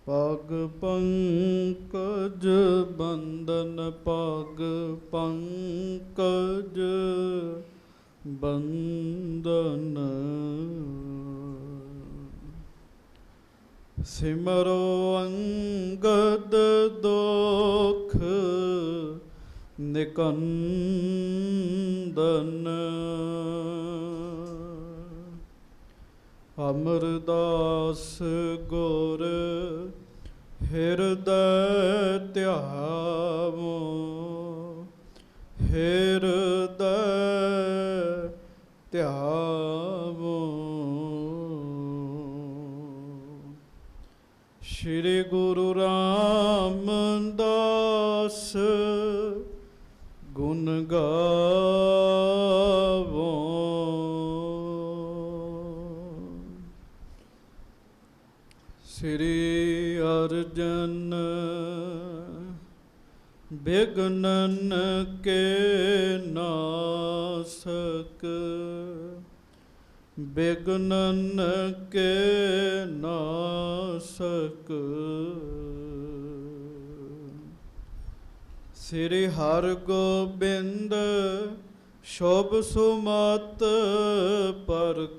ਪਗ ਪੰਕਜ ਬੰਦਨ ਪਗ ਪੰਕਜ ਬੰਦਨ ਸਿਮਰੋ ਅੰਗਦ ਦੋਖ ਨਿਕੰਦਨ ਅਮਰਦਾਸ ਗੁਰ ਹਿਰਦੈ ਧਿਆਵੋ ਹਿਰਦੈ ਧਿਆਵੋ। ਸ਼੍ਰੀ ਗੁਰੂ ਰਾਮਦਾਸ ਗੁਣ ਗਾਵੋ। ਸ੍ਰੀ ਅਰਜਨ ਬਿਘਨਨ ਕੇ ਨਾਸਕ ਬਿਘਨਨ ਕੇ ਨਾਸਕ। ਸ੍ਰੀ ਹਰਗੋਬਿੰਦ ਸ਼ੁਭ ਸੁਮਤ ਪ੍ਰਕਾਸ਼ਕ।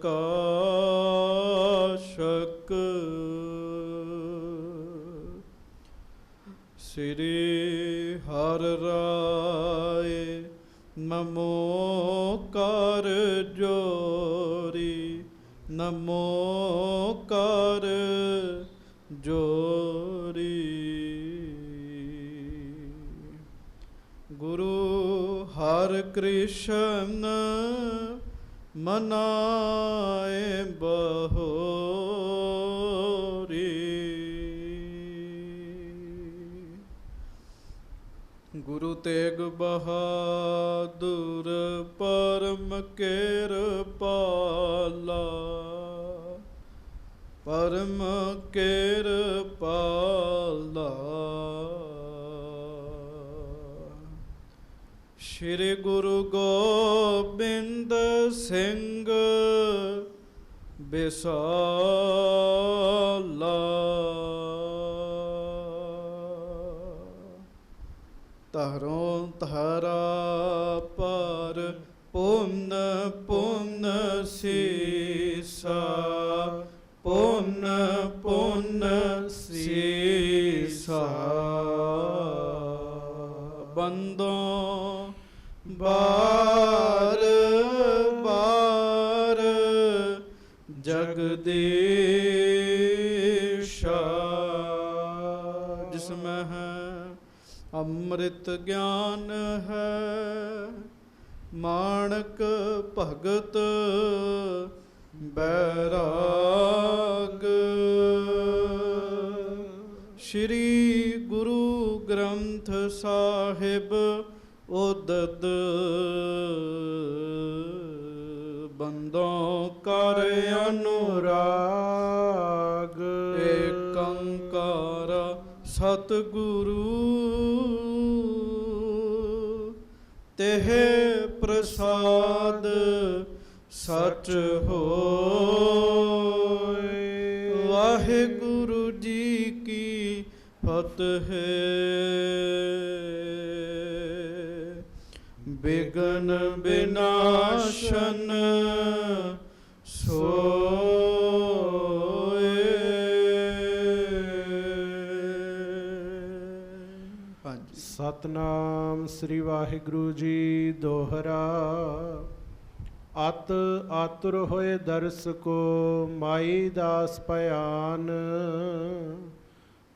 ਸ੍ਰੀ ਹਰਿ ਰਾਇ ਨਮੋ ਕਰ ਜੋਰੀ ਨਮੋ ਕਰ ਜੋਰੀ। ਗੁਰੂ ਹਰਿ ਕ੍ਰਿਸ਼ਨ ਮਨਾਏ ਬਹੋਰੀ। ਗੁਰੂ ਤੇਗ ਬਹਾਦੁਰ ਪਰਮ ਕਿਰਪਾਲਾ ਪਰਮ ਕਿਰਪਾਲਾ। ਸ਼੍ਰੀ ਗੁਰੂ ਗੋਬਿੰਦ ਸਿੰਘ ਬਿਸਾਲਾ ਧਰੋਂ ਧਰਾ ਪਰ ਪੁੰਨ ਪੁੰਨ ਸੀਸਾ ਪੁੰਨ ਪੁੰਨ ਸੀਸਾ। ਬੰਦੋਂ ਬਾਰ ਬਾਰ ਜਗਦੀਸ਼ਾ ਜਿਸ ਮੈਂ ਹੈ ਅੰਮ੍ਰਿਤ ਗਿਆਨ ਹੈ ਮਾਣਕ ਭਗਤ ਬੈਰਾਗ। ਸ਼੍ਰੀ ਗੁਰੂ ਗ੍ਰੰਥ ਸਾਹਿਬ ਉਦਦ ਬੰਦੋਂ ਕਰ ਅਨੁਰਾਗ। ਏਕੰਕਾਰ ਸਤਿਗੁਰੂ ਤਿਹ ਪ੍ਰਸਾਦ ਸਚ ਹੋਇ। ਵਾਹਿਗੁਰੂ ਜੀ ਕੀ ਫਤਿਹ। ਬਿਘਨ ਬਿਨਾਸ਼ਨ ਸੋਇ। ਹਾਂਜੀ। ਸਤਨਾਮ ਸ੍ਰੀ ਵਾਹਿਗੁਰੂ ਜੀ ਦੋਹਰਾ। ਅਤ ਆਤੁਰ ਹੋਏ ਦਰਸ ਕੋ ਮਾਈ ਦਾਸ ਭਿਆਨ।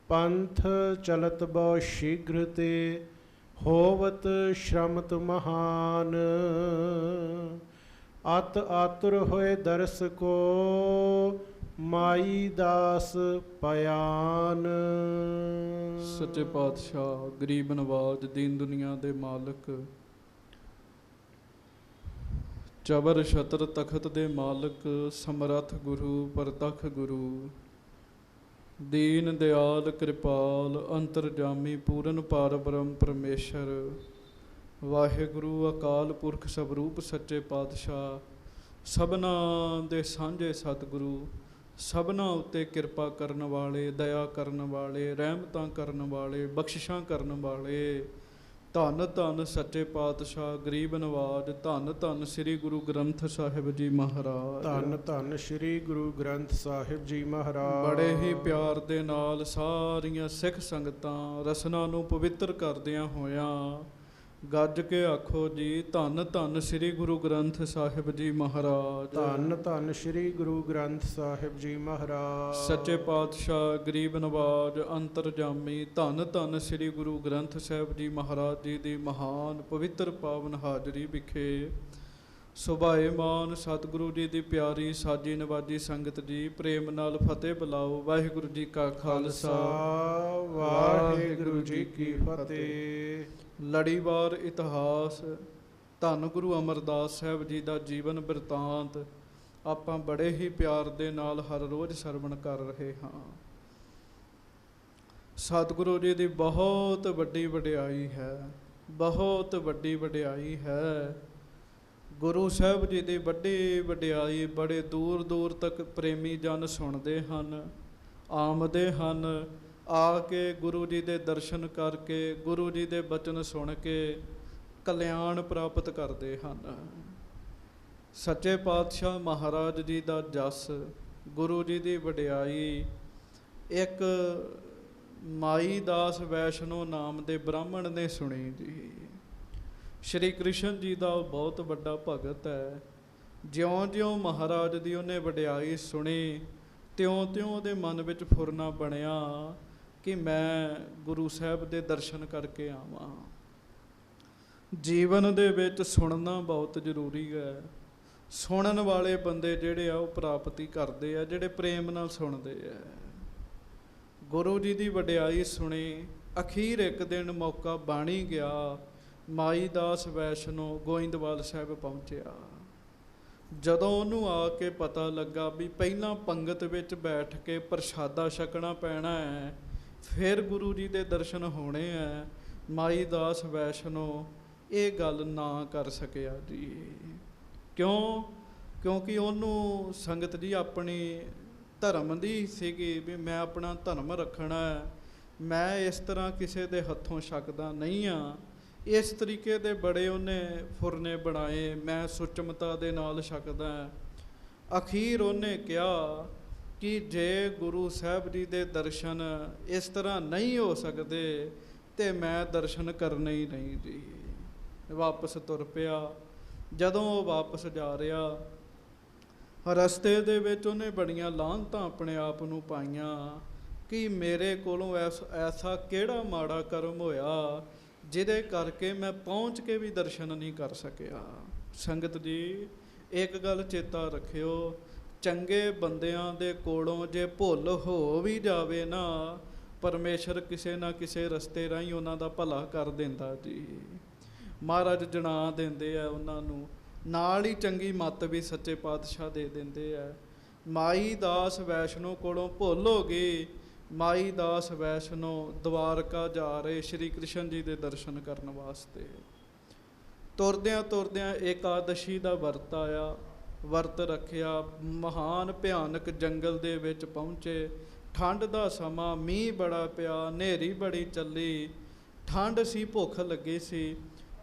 ਪੰਥ ਚਲਤ ਬਹੁ ਸ਼ੀਘ੍ਰ ਤੇ ਹੋਵਤ ਸ਼੍ਰਮਤ ਮਹਾਨ। ਅਤ ਆਤੁਰ ਹੋਏ ਦਰਸ ਕੋ ਮਾਈ ਦਾਸ ਭਿਆਨ। ਸੱਚੇ ਪਾਤਸ਼ਾਹ ਗਰੀਬ ਨਵਾਜ ਦੀਨ ਦੁਨੀਆ ਦੇ ਮਾਲਕ ਚਬਰ ਛਤਰ ਤਖਤ ਦੇ ਮਾਲਕ ਸਮਰੱਥ ਗੁਰੂ ਪ੍ਰਤੱਖ ਗੁਰੂ ਦੀਨ ਦਿਆਲ ਕਿਰਪਾਲ ਅੰਤਰਜਾਮੀ ਪੂਰਨ ਪਾਰ ਬ੍ਰਹਮ ਪਰਮੇਸ਼ਰ ਵਾਹਿਗੁਰੂ ਅਕਾਲ ਪੁਰਖ ਸਵਰੂਪ ਸੱਚੇ ਪਾਤਸ਼ਾਹ ਸਭਨਾਂ ਦੇ ਸਾਂਝੇ ਸਤਿਗੁਰੂ ਸਭਨਾਂ ਉੱਤੇ ਕਿਰਪਾ ਕਰਨ ਵਾਲੇ, ਦਇਆ ਕਰਨ ਵਾਲੇ, ਰਹਿਮਤਾਂ ਕਰਨ ਵਾਲੇ, ਬਖਸ਼ਿਸ਼ਾਂ ਕਰਨ ਵਾਲੇ, ਧੰਨ ਧੰਨ ਸੱਚੇ ਪਾਤਸ਼ਾਹ ਗਰੀਬ ਨਵਾਜ, ਧੰਨ ਧੰਨ ਸ੍ਰੀ ਗੁਰੂ ਗ੍ਰੰਥ ਸਾਹਿਬ ਜੀ ਮਹਾਰਾਜ। ਧੰਨ ਧੰਨ ਸ੍ਰੀ ਗੁਰੂ ਗ੍ਰੰਥ ਸਾਹਿਬ ਜੀ ਮਹਾਰਾਜ। ਬੜੇ ਹੀ ਪਿਆਰ ਦੇ ਨਾਲ ਸਾਰੀਆਂ ਸਿੱਖ ਸੰਗਤਾਂ ਰਸਨਾ ਨੂੰ ਪਵਿੱਤਰ ਕਰਦਿਆਂ ਹੋਇਆਂ ਗੱਜ ਕੇ ਆਖੋ ਜੀ, ਧੰਨ ਧੰਨ ਸ੍ਰੀ ਗੁਰੂ ਗ੍ਰੰਥ ਸਾਹਿਬ ਜੀ ਮਹਾਰਾਜ। ਧੰਨ ਧੰਨ ਸ੍ਰੀ ਗੁਰੂ ਗ੍ਰੰਥ ਸਾਹਿਬ ਜੀ ਮਹਾਰਾਜ। ਸੱਚੇ ਪਾਤਸ਼ਾਹ ਗਰੀਬ ਨਵਾਜ ਅੰਤਰਜਾਮੀ, ਧੰਨ ਧੰਨ ਸ੍ਰੀ ਗੁਰੂ ਗ੍ਰੰਥ ਸਾਹਿਬ ਜੀ ਮਹਾਰਾਜ ਜੀ ਦੀ ਮਹਾਨ ਪਵਿੱਤਰ ਪਾਵਨ ਹਾਜ਼ਰੀ ਵਿਖੇ ਸੁਭਾਏਮਾਨ ਸਤਿਗੁਰੂ ਜੀ ਦੀ ਪਿਆਰੀ ਸਾਜੀ ਨਵਾਜੀ ਸੰਗਤ ਜੀ, ਪ੍ਰੇਮ ਨਾਲ ਫਤਿਹ ਬੁਲਾਓ। ਵਾਹਿਗੁਰੂ ਜੀ ਕਾ ਖਾਲਸਾ, ਵਾਹਿਗੁਰੂ ਜੀ ਕੀ ਫਤਿਹ। ਲੜੀਵਾਰ ਇਤਿਹਾਸ ਧੰਨ ਗੁਰੂ ਅਮਰਦਾਸ ਸਾਹਿਬ ਜੀ ਦਾ ਜੀਵਨ ਬਿਰਤਾਂਤ ਆਪਾਂ ਬੜੇ ਹੀ ਪਿਆਰ ਦੇ ਨਾਲ ਹਰ ਰੋਜ਼ ਸਰਵਣ ਕਰ ਰਹੇ ਹਾਂ। ਸਤਿਗੁਰੂ ਜੀ ਦੀ ਬਹੁਤ ਵੱਡੀ ਵਡਿਆਈ ਹੈ, ਬਹੁਤ ਵੱਡੀ ਵਡਿਆਈ ਹੈ। ਗੁਰੂ ਸਾਹਿਬ ਜੀ ਦੀ ਵੱਡੀ ਵਡਿਆਈ ਬੜੇ ਦੂਰ ਦੂਰ ਤੱਕ ਪ੍ਰੇਮੀ ਜਨ ਸੁਣਦੇ ਹਨ, ਆਮਦੇ ਹਨ, ਆ ਕੇ ਗੁਰੂ ਜੀ ਦੇ ਦਰਸ਼ਨ ਕਰਕੇ, ਗੁਰੂ ਜੀ ਦੇ ਬਚਨ ਸੁਣ ਕੇ ਕਲਿਆਣ ਪ੍ਰਾਪਤ ਕਰਦੇ ਹਨ। ਸੱਚੇ ਪਾਤਸ਼ਾਹ ਮਹਾਰਾਜ ਜੀ ਦਾ ਜਸ, ਗੁਰੂ ਜੀ ਦੀ ਵਡਿਆਈ ਇੱਕ ਮਾਈ ਦਾਸ ਵੈਸ਼ਨੋ ਨਾਮ ਦੇ ਬ੍ਰਾਹਮਣ ਨੇ ਸੁਣੀ ਜੀ। ਸ਼੍ਰੀ ਕ੍ਰਿਸ਼ਨ ਜੀ ਦਾ ਉਹ ਬਹੁਤ ਵੱਡਾ ਭਗਤ ਹੈ। ਜਿਉਂ-ਜਿਉਂ ਮਹਾਰਾਜ ਦੀ ਉਹਨੇ ਵਡਿਆਈ ਸੁਣੀ, ਤਿਉਂ-ਤਿਉਂ ਉਹਦੇ ਮਨ ਵਿੱਚ ਫੁਰਨਾ ਬਣਿਆ ਕਿ ਮੈਂ ਗੁਰੂ ਸਾਹਿਬ ਦੇ ਦਰਸ਼ਨ ਕਰਕੇ ਆਵਾਂ। ਜੀਵਨ ਦੇ ਵਿੱਚ ਸੁਣਨਾ ਬਹੁਤ ਜ਼ਰੂਰੀ ਹੈ। ਸੁਣਨ ਵਾਲੇ ਬੰਦੇ ਜਿਹੜੇ ਆ ਉਹ ਪ੍ਰਾਪਤੀ ਕਰਦੇ ਆ, ਜਿਹੜੇ ਪ੍ਰੇਮ ਨਾਲ ਸੁਣਦੇ ਆ। ਗੁਰੂ ਜੀ ਦੀ ਵਡਿਆਈ ਸੁਣੀ। ਅਖੀਰ ਇੱਕ ਦਿਨ ਮੌਕਾ ਬਾਣੀ ਗਿਆ, ਮਾਈ ਦਾਸ ਵੈਸ਼ਨੋ ਗੋਇੰਦਵਾਲ ਸਾਹਿਬ ਪਹੁੰਚਿਆ। ਜਦੋਂ ਉਹਨੂੰ ਆ ਕੇ ਪਤਾ ਲੱਗਾ ਵੀ ਪਹਿਲਾਂ ਪੰਗਤ ਵਿੱਚ ਬੈਠ ਕੇ ਪ੍ਰਸ਼ਾਦਾ ਛਕਣਾ ਪੈਣਾ ਹੈ, ਫਿਰ ਗੁਰੂ ਜੀ ਦੇ ਦਰਸ਼ਨ ਹੋਣੇ ਹੈ, ਮਾਈ ਦਾਸ ਵੈਸ਼ਨੋ ਇਹ ਗੱਲ ਨਾ ਕਰ ਸਕਿਆ ਜੀ। ਕਿਉਂਕਿ ਉਹਨੂੰ ਸੰਗਤ ਜੀ ਆਪਣੀ ਧਰਮ ਦੀ ਸੀਗੀ ਵੀ ਮੈਂ ਆਪਣਾ ਧਰਮ ਰੱਖਣਾ ਹੈ, ਮੈਂ ਇਸ ਤਰ੍ਹਾਂ ਕਿਸੇ ਦੇ ਹੱਥੋਂ ਛਕਦਾ ਨਹੀਂ ਹਾਂ। ਇਸ ਤਰੀਕੇ ਦੇ ਬੜੇ ਉਹਨੇ ਫੁਰਨੇ ਬਣਾਏ, ਮੈਂ ਸੁਚਮਤਾ ਦੇ ਨਾਲ ਛਕਦਾ। ਅਖੀਰ ਉਹਨੇ ਕਿਹਾ ਕਿ ਜੇ ਗੁਰੂ ਸਾਹਿਬ ਜੀ ਦੇ ਦਰਸ਼ਨ ਇਸ ਤਰ੍ਹਾਂ ਨਹੀਂ ਹੋ ਸਕਦੇ ਤੇ ਮੈਂ ਦਰਸ਼ਨ ਕਰਨੇ ਹੀ ਨਹੀਂ ਜੀ। ਵਾਪਸ ਤੁਰ ਪਿਆ। ਜਦੋਂ ਉਹ ਵਾਪਸ ਜਾ ਰਿਹਾ, ਰਸਤੇ ਦੇ ਵਿੱਚ ਉਹਨੇ ਬੜੀਆਂ ਲਾਹਨਤਾਂ ਆਪਣੇ ਆਪ ਨੂੰ ਪਾਈਆਂ ਕਿ ਮੇਰੇ ਕੋਲੋਂ ਐਸਾ ਕਿਹੜਾ ਮਾੜਾ ਕਰਮ ਹੋਇਆ ਜਿਹਦੇ ਕਰਕੇ ਮੈਂ ਪਹੁੰਚ ਕੇ ਵੀ ਦਰਸ਼ਨ ਨਹੀਂ ਕਰ ਸਕਿਆ। ਸੰਗਤ ਜੀ ਇੱਕ ਗੱਲ ਚੇਤਾ ਰੱਖਿਓ, ਚੰਗੇ ਬੰਦਿਆਂ ਦੇ ਕੋਲੋਂ ਜੇ ਭੁੱਲ ਹੋ ਵੀ ਜਾਵੇ ਨਾ, ਪਰਮੇਸ਼ਰ ਕਿਸੇ ਨਾ ਕਿਸੇ ਰਸਤੇ ਰਾਹੀਂ ਉਹਨਾਂ ਦਾ ਭਲਾ ਕਰ ਦਿੰਦਾ ਜੀ। ਮਹਾਰਾਜ ਜਣਾ ਦਿੰਦੇ ਆ ਉਹਨਾਂ ਨੂੰ, ਨਾਲ ਹੀ ਚੰਗੀ ਮੱਤ ਵੀ ਸੱਚੇ ਪਾਤਸ਼ਾਹ ਦੇ ਦਿੰਦੇ ਆ। ਮਾਈ ਦਾਸ ਵੈਸ਼ਨੋ ਕੋਲੋਂ ਭੁੱਲ ਹੋ ਗਈ। ਮਾਈ ਦਾਸ ਵੈਸ਼ਨੋ ਦਵਾਰਕਾ ਜਾ ਰਹੇ ਸ਼੍ਰੀ ਕ੍ਰਿਸ਼ਨ ਜੀ ਦੇ ਦਰਸ਼ਨ ਕਰਨ ਵਾਸਤੇ। ਤੁਰਦਿਆਂ ਤੁਰਦਿਆਂ ਏਕਾਦਸ਼ੀ ਦਾ ਵਰਤ ਆਇਆ, ਵਰਤ ਰੱਖਿਆ। ਮਹਾਨ ਭਿਆਨਕ ਜੰਗਲ ਦੇ ਵਿੱਚ ਪਹੁੰਚੇ। ਠੰਡ ਦਾ ਸਮਾਂ, ਮੀਂਹ ਬੜਾ ਪਿਆ, ਹਨੇਰੀ ਬੜੀ ਚੱਲੀ, ਠੰਡ ਸੀ, ਭੁੱਖ ਲੱਗੀ ਸੀ,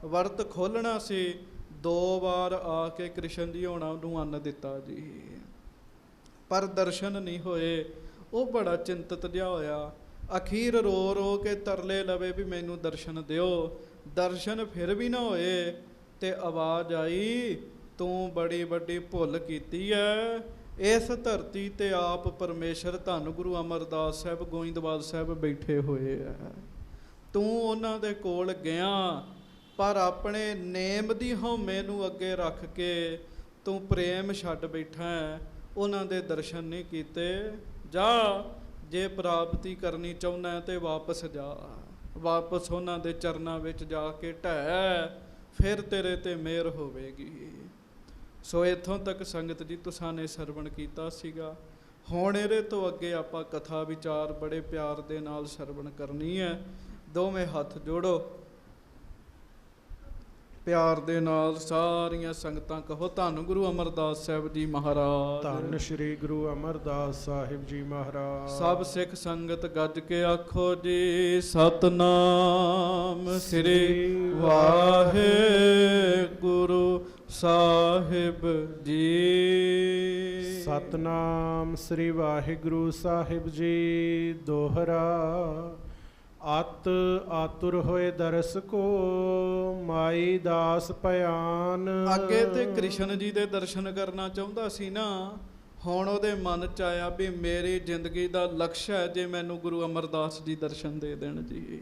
ਵਰਤ ਖੋਲ੍ਹਣਾ ਸੀ। 2 ਵਾਰ ਆ ਕੇ ਕ੍ਰਿਸ਼ਨ ਜੀ ਹੋਣਾ ਨੂੰ ਅੰਨ ਦਿੱਤਾ ਜੀ, ਪਰ ਦਰਸ਼ਨ ਨਹੀਂ ਹੋਏ। ਉਹ ਬੜਾ ਚਿੰਤਤ ਜਿਹਾ ਹੋਇਆ। ਅਖੀਰ ਰੋ ਰੋ ਕੇ ਤਰਲੇ ਲਵੇ ਵੀ ਮੈਨੂੰ ਦਰਸ਼ਨ ਦਿਓ। ਦਰਸ਼ਨ ਫਿਰ ਵੀ ਨਾ ਹੋਏ ਤੇ ਆਵਾਜ਼ ਆਈ, ਤੂੰ ਬੜੀ ਵੱਡੀ ਭੁੱਲ ਕੀਤੀ ਹੈ। ਇਸ ਧਰਤੀ ਤੇ ਆਪ ਪਰਮੇਸ਼ਰ ਧੰਨ ਗੁਰੂ ਅਮਰਦਾਸ ਸਾਹਿਬ ਗੋਇੰਦਵਾਲ ਸਾਹਿਬ ਬੈਠੇ ਹੋਏ ਹੈ। ਤੂੰ ਉਹਨਾਂ ਦੇ ਕੋਲ ਗਿਆ, ਪਰ ਆਪਣੇ ਨੇਮ ਦੀ ਹਉਮੈ ਨੂੰ ਅੱਗੇ ਰੱਖ ਕੇ ਤੂੰ ਪ੍ਰੇਮ ਛੱਡ ਬੈਠਾ ਹੈ, ਉਹਨਾਂ ਦੇ ਦਰਸ਼ਨ ਨਹੀਂ ਕੀਤੇ। ਜਾ, ਜੇ ਪ੍ਰਾਪਤੀ ਕਰਨੀ ਚਾਹੁੰਦਾ ਤੇ ਵਾਪਸ ਜਾ, ਵਾਪਸ ਉਹਨਾਂ ਦੇ ਚਰਨਾਂ ਵਿੱਚ ਜਾ ਕੇ ਢਹਿ, ਫਿਰ ਤੇਰੇ ਤੇ ਮਿਹਰ ਹੋਵੇਗੀ। ਸੋ ਇੱਥੋਂ ਤੱਕ ਸੰਗਤ ਜੀ ਤੁਸਾਂ ਨੇ ਸਰਵਣ ਕੀਤਾ ਸੀਗਾ। ਹੁਣ ਇਹਦੇ ਤੋਂ ਅੱਗੇ ਆਪਾਂ ਕਥਾ ਵਿਚਾਰ ਬੜੇ ਪਿਆਰ ਦੇ ਨਾਲ ਸਰਵਣ ਕਰਨੀ ਹੈ। ਦੋਵੇਂ ਹੱਥ ਜੋੜੋ। ਪਿਆਰ ਦੇ ਨਾਲ ਸਾਰੀਆਂ ਸੰਗਤਾਂ ਕਹੋ ਧੰਨ ਗੁਰੂ ਅਮਰਦਾਸ ਸਾਹਿਬ ਜੀ ਮਹਾਰਾਜ। ਧੰਨ ਸ਼੍ਰੀ ਗੁਰੂ ਅਮਰਦਾਸ ਸਾਹਿਬ ਜੀ ਮਹਾਰਾਜ। ਸਭ ਸਿੱਖ ਸੰਗਤ ਗੱਜ ਕੇ ਆਖੋ ਜੀ ਸਤਨਾਮ ਸ੍ਰੀ ਵਾਹਿਗੁਰੂ ਸਾਹਿਬ ਜੀ। ਸਤਨਾਮ ਸ੍ਰੀ ਵਾਹਿਗੁਰੂ ਸਾਹਿਬ ਜੀ। ਦੋਹਰਾ ਅਤ ਆਤੁਰ ਹੋਏ ਦਰਸ ਕੋ ਮਾਈ ਦਾਸ ਭਿਆਨ। ਅੱਗੇ ਤੇ ਕ੍ਰਿਸ਼ਨ ਜੀ ਦੇ ਦਰਸ਼ਨ ਕਰਨਾ ਚਾਹੁੰਦਾ ਸੀ ਨਾ, ਹੁਣ ਉਹਦੇ ਮਨ ਚ ਆਇਆ ਵੀ ਮੇਰੀ ਜ਼ਿੰਦਗੀ ਦਾ ਲਕਸ਼ ਹੈ ਜੇ ਮੈਨੂੰ ਗੁਰੂ ਅਮਰਦਾਸ ਜੀ ਦਰਸ਼ਨ ਦੇ ਦੇਣ ਜੀ।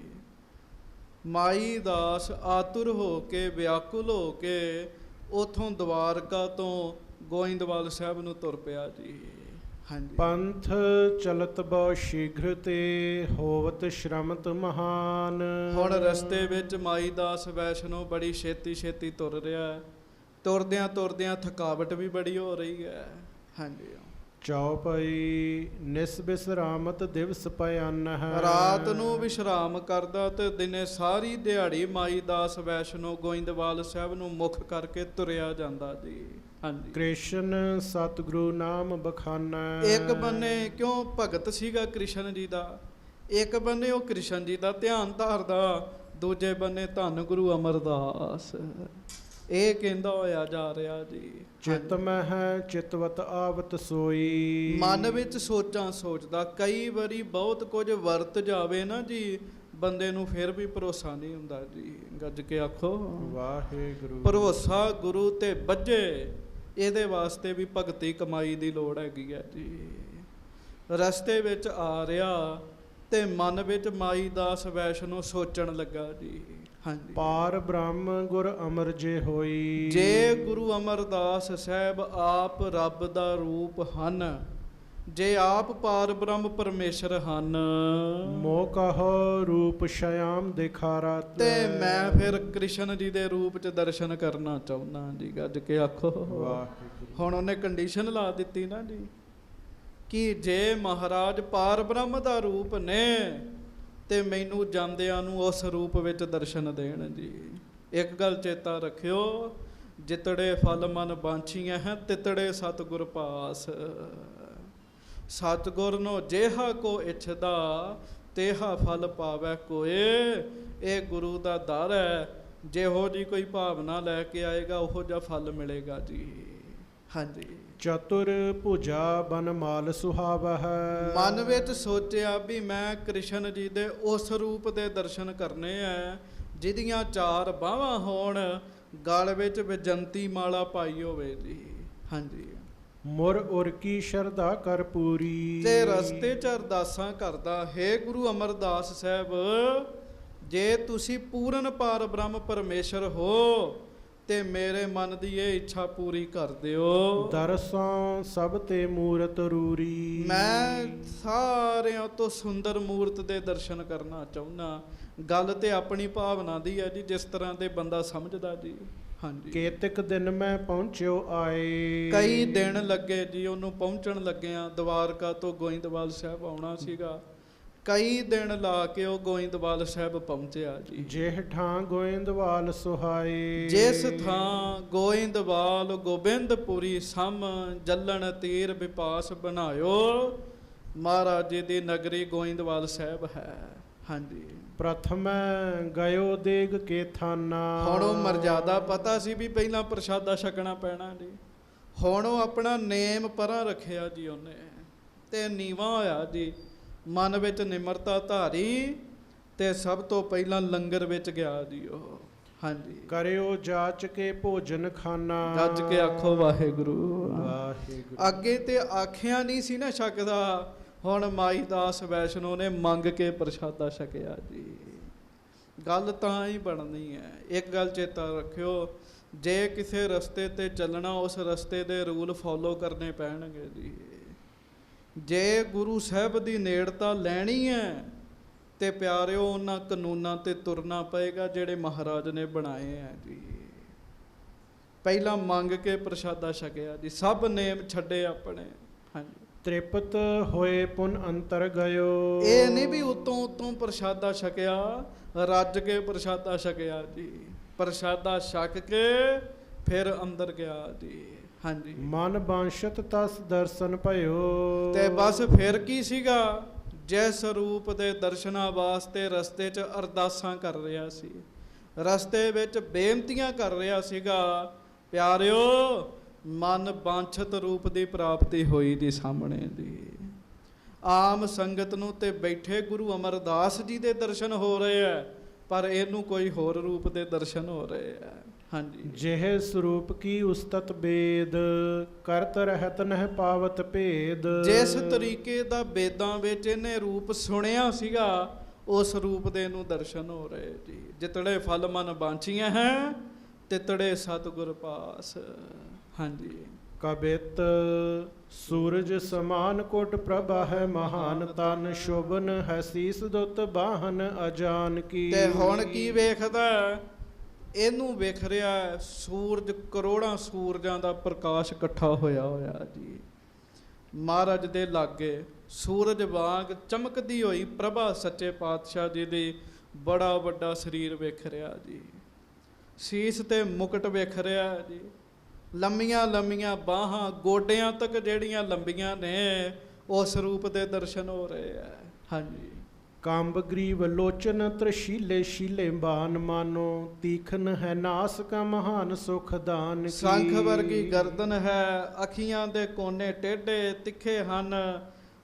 ਮਾਈ ਦਾਸ ਆਤੁਰ ਹੋ ਕੇ ਵਿਆਕੁਲ ਹੋ ਕੇ ਉਥੋਂ ਦਵਾਰਕਾ ਤੋਂ ਗੋਇੰਦਵਾਲ ਸਾਹਿਬ ਨੂੰ ਤੁਰ ਪਿਆ ਜੀ। ਹਾਂਜੀ। ਪੰਥ ਚਲਤ ਬਹੁ ਸ਼ੀਘ੍ਰ ਤੇ ਹੋਵਤ ਸ਼ਰਮਤ ਮਹਾਨ। ਹੁਣ ਰਸਤੇ ਵਿੱਚ ਮਾਈ ਦਾਸ ਵੈਸ਼ਨੋ ਬੜੀ ਛੇਤੀ ਛੇਤੀ ਤੁਰ ਰਿਹਾ ਹੈ। ਤੁਰਦਿਆਂ ਤੁਰਦਿਆਂ ਥਕਾਵਟ ਵੀ ਬੜੀ ਹੋ ਰਹੀ ਹੈ। ਹਾਂਜੀ। ਚੌਪਈ ਨਿਸ ਬਿਸਰਾਮਤ ਦਿਵਸ ਭਿਆਨ ਹੈ। ਰਾਤ ਨੂੰ ਵਿਸ਼ਰਾਮ ਕਰਦਾ ਤੇ ਦਿਨੇ ਸਾਰੀ ਦਿਹਾੜੀ ਮਾਈ ਦਾਸ ਵੈਸ਼ਨੋ ਗੋਇੰਦਵਾਲ ਸਾਹਿਬ ਨੂੰ ਮੁੱਖ ਕਰਕੇ ਤੁਰਿਆ ਜਾਂਦਾ ਜੀ। ਹਾਂਜੀ। ਕ੍ਰਿਸ਼ਨ ਸਤਿਗੁਰੂ ਨਾਮ ਬਖਾਨਾ। ਇੱਕ ਬੰਨੇ ਕਿਉਂ ਭਗਤ ਸੀਗਾ ਕ੍ਰਿਸ਼ਨ ਜੀ ਦਾ, ਇੱਕ ਬੰਨੇ ਉਹ ਕ੍ਰਿਸ਼ਨ ਜੀ ਦਾ ਧਿਆਨ ਧਾਰਦਾ, ਦੂਜੇ ਬੰਨੇ ਧੰਨ ਗੁਰੂ ਅਮਰਦਾਸ ਇਹ ਕਹਿੰਦਾ ਹੋਇਆ ਜਾ ਰਿਹਾ ਜੀ। ਚਿਤ ਮਹਿ ਚਿਤਵਤ ਆਵਤ ਸੋਈ। ਮਨ ਵਿੱਚ ਸੋਚਾਂ ਸੋਚਦਾ, ਕਈ ਵਾਰੀ ਬਹੁਤ ਕੁਝ ਵਰਤ ਜਾਵੇ ਨਾ ਜੀ, ਬੰਦੇ ਨੂੰ ਫਿਰ ਵੀ ਭਰੋਸਾ ਨਹੀਂ ਹੁੰਦਾ ਜੀ। ਗੱਜ ਕੇ ਆਖੋ ਵਾਹਿਗੁਰੂ। ਭਰੋਸਾ ਗੁਰੂ ਤੇ ਬੱਝੇ, ਇਹਦੇ ਵਾਸਤੇ ਵੀ ਭਗਤੀ ਕਮਾਈ ਦੀ ਲੋੜ ਹੈਗੀ ਹੈ ਜੀ। ਰਸਤੇ ਵਿੱਚ ਆ ਰਿਹਾ ਤੇ ਮਨ ਵਿੱਚ ਮਾਈ ਦਾਸ ਵੈਸ਼ਨੋ ਸੋਚਣ ਲੱਗਾ ਜੀ। ਹਾਂਜੀ। ਪਾਰ ਬ੍ਰਹਮ ਗੁਰ ਅਮਰ ਜੇ ਹੋਈ। ਜੇ ਗੁਰੂ ਅਮਰਦਾਸ ਸਾਹਿਬ ਆਪ ਰੱਬ ਦਾ ਰੂਪ ਹਨ, ਜੇ ਆਪ ਪਾਰ ਬ੍ਰਹਮ ਪਰਮੇਸ਼ਰ ਹਨ, ਮੋ ਕਹੋ ਰੂਪ ਸ਼ਯਾਮ ਦਿਖਾਰਾ। ਤੇ ਮੈਂ ਫਿਰ ਕ੍ਰਿਸ਼ਨ ਜੀ ਦੇ ਰੂਪ ਚ ਦਰਸ਼ਨ ਕਰਨਾ ਚਾਹੁੰਦਾ ਜੀ। ਗੱਜ ਕੇ ਆਖੋ ਵਾਹਿਗੁਰੂ। ਹੁਣ ਉਹਨੇ ਕੰਡੀਸ਼ਨ ਲਾ ਦਿੱਤੀ ਨਾ ਜੀ ਕਿ ਜੇ ਮਹਾਰਾਜ ਪਾਰ ਬ੍ਰਹਮ ਦਾ ਰੂਪ ਨੇ ਤੇ ਮੈਨੂੰ ਜਾਂਦਿਆਂ ਨੂੰ ਉਸ ਰੂਪ ਵਿੱਚ ਦਰਸ਼ਨ ਦੇਣ ਜੀ। ਇੱਕ ਗੱਲ ਚੇਤਾ ਰੱਖਿਓ, ਜਿਤੜੇ ਫਲ ਮਨ ਬਾਂਛੀਆਂ ਹੈ ਤਿਤੜੇ ਸਤਿਗੁਰ ਪਾਸ। ਸਤਿਗੁਰ ਨੂੰ ਜਿਹਾ ਕੋ ਇਛਦਾ ਤੇਹਾ ਫਲ ਪਾਵੈ ਕੋਏ। ਇਹ ਗੁਰੂ ਦਾ ਦਰ ਹੈ, ਜਿਹੋ ਜੀ ਕੋਈ ਭਾਵਨਾ ਲੈ ਕੇ ਆਏਗਾ ਉਹੋ ਜਿਹਾ ਫਲ ਮਿਲੇਗਾ ਜੀ। ਹਾਂਜੀ। ਚਤੁਰ ਭੁਜਾ ਬਨ ਮਾਲ ਸੁਹਾਵਾ ਹੈ। ਮਨ ਵਿੱਚ ਸੋਚਿਆ ਵੀ ਮੈਂ ਕ੍ਰਿਸ਼ਨ ਜੀ ਦੇ ਉਸ ਰੂਪ ਦੇ ਦਰਸ਼ਨ ਕਰਨੇ ਐ ਜਿਹਦੀਆਂ ਚਾਰ ਬਾਹਾਂ ਹੋਣ, ਗਲ ਵਿੱਚ ਵਿਜੰਤੀ ਮਾਲਾ ਪਾਈ ਹੋਵੇ ਜੀ। ਹਾਂਜੀ। ਮੁਰ ਉਰ ਕੀ ਸ਼ਰਧਾ ਕਰ ਪੂਰੀ। ਤੇ ਰਸਤੇ 'ਚ ਅਰਦਾਸਾਂ ਕਰਦਾ, ਹੇ ਗੁਰੂ ਅਮਰਦਾਸ ਸਾਹਿਬ, ਜੇ ਤੁਸੀਂ ਪੂਰਨ ਪਾਰ ਬ੍ਰਹਮ ਪਰਮੇਸ਼ਰ ਹੋ ਤੇ ਮੇਰੇ ਮਨ ਦੀ ਇਹ ਇੱਛਾ ਪੂਰੀ ਕਰ ਦਿਓ। ਦਰਸੋਂ ਸਭ ਤੇ ਮੂਰਤ ਰੂਰੀ। ਮੈਂ ਸਾਰਿਆਂ ਤੋਂ ਸੁੰਦਰ ਮੂਰਤ ਦੇ ਦਰਸ਼ਨ ਕਰਨਾ ਚਾਹੁੰਦਾ। ਗੱਲ ਤੇ ਆਪਣੀ ਭਾਵਨਾ ਦੀ ਹੈ ਜੀ, ਜਿਸ ਤਰ੍ਹਾਂ ਦੇ ਬੰਦਾ ਸਮਝਦਾ ਜੀ। ਹਾਂਜੀ। ਕੇਤਕ ਦਿਨ ਮੈਂ ਪਹੁੰਚਿਓ ਆਏ। ਕਈ ਦਿਨ ਲੱਗੇ ਜੀ ਉਹਨੂੰ ਪਹੁੰਚਣ ਲੱਗਿਆ। ਦਵਾਰਕਾ ਤੋਂ ਗੋਇੰਦਵਾਲ ਸਾਹਿਬ ਆਉਣਾ ਸੀਗਾ, ਕਈ ਦਿਨ ਲਾ ਕੇ ਉਹ ਗੋਇੰਦਵਾਲ ਸਾਹਿਬ ਪਹੁੰਚਿਆ ਜੀ। ਜਿਹ ਠਾਂ ਗੋਇੰਦਵਾਲ ਸੁਹਾਏ। ਜਿਸ ਥਾਂ ਗੋਇੰਦਵਾਲ ਗੋਬਿੰਦਪੁਰੀ ਸਮ ਜੱਲਣ ਤੀਰ ਵਿਪਾਸ ਬਣਾਇਓ, ਮਹਾਰਾਜ ਜੀ ਦੀ ਨਗਰੀ ਗੋਇੰਦਵਾਲ ਸਾਹਿਬ ਹੈ। ਹਾਂਜੀ। ਪ੍ਰਥਮ ਗਇਓ ਦੇਗ ਕੇ ਥਾਨਾ। ਹੁਣ ਉਹ ਮਰਜ਼ਾਦਾ ਪਤਾ ਸੀ ਵੀ ਪਹਿਲਾਂ ਪ੍ਰਸ਼ਾਦਾ ਛਕਣਾ ਪੈਣਾ ਜੀ। ਹੁਣ ਉਹ ਆਪਣਾ ਨੇਮ ਪਰਾਂ ਰੱਖਿਆ ਜੀ ਉਹਨੇ, ਤੇ ਨੀਵਾਂ ਹੋਇਆ ਜੀ, ਮਨ ਵਿੱਚ ਨਿਮਰਤਾ ਧਾਰੀ, ਤੇ ਸਭ ਤੋਂ ਪਹਿਲਾਂ ਲੰਗਰ ਵਿੱਚ ਗਿਆ ਜੀ ਉਹ। ਹਾਂਜੀ। ਕਰਿਓ ਜਾਚ ਕੇ ਭੋਜਨ ਖਾਨਾ। ਗੱਜ ਕੇ ਆਖੋ ਵਾਹਿਗੁਰੂ। ਵਾਹਿਗੁਰੂ। ਅੱਗੇ ਤੇ ਆਖਿਆ ਨਹੀਂ ਸੀ ਨਾ ਛਕਦਾ, ਹੁਣ ਮਾਈ ਦਾਸ ਵੈਸ਼ਨੋ ਨੇ ਮੰਗ ਕੇ ਪ੍ਰਸ਼ਾਦਾ ਛਕਿਆ ਜੀ। ਗੱਲ ਤਾਂ ਹੀ ਬਣਨੀ ਹੈ। ਇੱਕ ਗੱਲ ਚੇਤਾ ਰੱਖਿਓ, ਜੇ ਕਿਸੇ ਰਸਤੇ ਤੇ ਚੱਲਣਾ ਉਸ ਰਸਤੇ ਦੇ ਰੂਲ ਫੋਲੋ ਕਰਨੇ ਪੈਣਗੇ ਜੀ। ਜੇ ਗੁਰੂ ਸਾਹਿਬ ਦੀ ਨੇੜਤਾ ਲੈਣੀ ਹੈ ਤੇ ਪਿਆਰਿਓ ਉਹਨਾਂ ਕਾਨੂੰਨਾਂ ਤੇ ਤੁਰਨਾ ਪਏਗਾ ਜਿਹੜੇ ਮਹਾਰਾਜ ਨੇ ਬਣਾਏ ਹੈ ਜੀ। ਪਹਿਲਾਂ ਮੰਗ ਕੇ ਪ੍ਰਸ਼ਾਦਾ ਛਕਿਆ ਜੀ, ਸਭ ਨੇਮ ਛੱਡੇ ਆਪਣੇ। ਹਾਂਜੀ। ਤ੍ਰਿਪਤ ਹੋਏ ਪੁਨ ਅੰਤਰ ਗਇਓ। ਇਹ ਨਹੀਂ ਵੀ ਉਤੋਂ ਉਤੋਂ ਪ੍ਰਸ਼ਾਦਾ ਛਕਿਆ, ਰੱਜ ਕੇ ਪ੍ਰਸ਼ਾਦਾ ਛਕਿਆ ਜੀ। ਪ੍ਰਸ਼ਾਦਾ ਛਕ ਕੇ ਫਿਰ ਅੰਦਰ ਗਿਆ ਜੀ। ਹਾਂਜੀ, ਮਨ ਬਾਂਸ਼ਤ ਤਸ ਦਰਸ਼ਨ ਭਇਓ। ਤੇ ਬਸ ਫਿਰ ਕੀ ਸੀਗਾ, ਜਿਸ ਰੂਪ ਦੇ ਦਰਸ਼ਨਾਂ ਵਾਸਤੇ ਰਸਤੇ 'ਚ ਅਰਦਾਸਾਂ ਕਰ ਰਿਹਾ ਸੀ, ਰਸਤੇ ਵਿੱਚ ਬੇਨਤੀਆਂ ਕਰ ਰਿਹਾ ਸੀਗਾ, ਪਿਆਰਿਓ ਮਨ ਬਾਂਛਤ ਰੂਪ ਦੀ ਪ੍ਰਾਪਤੀ ਹੋਈ ਜੀ ਸਾਹਮਣੇ ਦੀ। ਆਮ ਸੰਗਤ ਨੂੰ ਤੇ ਬੈਠੇ ਗੁਰੂ ਅਮਰਦਾਸ ਜੀ ਦੇ ਦਰਸ਼ਨ ਹੋ ਰਹੇ ਆ, ਪਰ ਇਹਨੂੰ ਕੋਈ ਹੋਰ ਰੂਪ ਦੇ ਦਰਸ਼ਨ ਹੋ ਰਹੇ ਆ। ਹਾਂਜੀ, ਜਿਹ ਸਰੂਪ ਕੀ ਉਸਤਤ ਬੇਦ, ਕਰਤ ਰਹਿਤ ਨਹਿ ਪਾਵਤ ਭੇਦ। ਜਿਸ ਤਰੀਕੇ ਦਾ ਵੇਦਾਂ ਵਿੱਚ ਇਹਨੇ ਰੂਪ ਸੁਣਿਆ ਸੀਗਾ, ਉਸ ਰੂਪ ਦੇ ਇਹਨੂੰ ਦਰਸ਼ਨ ਹੋ ਰਹੇ ਜੀ। ਜਿਤੜੇ ਫਲ ਮਨ ਬਾਂਛੀਆਂ ਹੈ, ਤਿਤੜੇ ਸਤਿਗੁਰ ਪਾਸ। ਹਾਂਜੀ, ਕਬਿਤ ਸੂਰਜ ਸਮਾਨ ਕੋਟ ਪ੍ਰਭਾ ਹੈ ਮਹਾਨ, ਤਨ ਸ਼ੋਭਨ ਹੈ ਸੀਸ ਦੁੱਤ ਬਾਹਨ ਅਜਾਨ ਕੀ। ਤੇ ਹੁਣ ਕੀ ਵੇਖਦਾ, ਇਹਨੂੰ ਵੇਖ ਰਿਹਾ ਸੂਰਜ, ਕਰੋੜਾਂ ਸੂਰਜਾਂ ਦਾ ਪ੍ਰਕਾਸ਼ ਇਕੱਠਾ ਹੋਇਆ ਜੀ ਮਹਾਰਾਜ ਦੇ ਲਾਗੇ। ਸੂਰਜ ਵਾਂਗ ਚਮਕਦੀ ਹੋਈ ਪ੍ਰਭਾ ਸੱਚੇ ਪਾਤਸ਼ਾਹ ਜੀ ਦੀ ਬੜਾ ਵੱਡਾ ਸਰੀਰ ਵੇਖ ਰਿਹਾ ਜੀ। ਸੀਸ ਤੇ ਮੁਕਟ ਵੇਖ ਰਿਹਾ ਜੀ, ਲੰਮੀਆਂ ਲੰਮੀਆਂ ਬਾਹਾਂ, ਗੋਡਿਆਂ ਤੱਕ ਜਿਹੜੀਆਂ ਲੰਬੀਆਂ ਨੇ, ਉਸ ਰੂਪ ਦੇ ਦਰਸ਼ਨ ਹੋ ਰਹੇ ਆ। ਹਾਂਜੀ, ਕੰਬ ਗਰੀਵ ਲੋਚਨ ਤ੍ਰਿਸ਼ੀਲੇ ਸ਼ੀਲੇ ਬਾਨ, ਮਾਨੋ ਤੀਖਨ ਹੈ ਨਾਸ ਕਾ ਮਹਾਨ ਸੁਖ ਦਾਨ ਕੀ। ਸੰਖ ਵਰਗੀ ਗਰਦਨ ਹੈ, ਅੱਖੀਆਂ ਦੇ ਕੋਨੇ ਟੇਢੇ ਤਿੱਖੇ ਹਨ,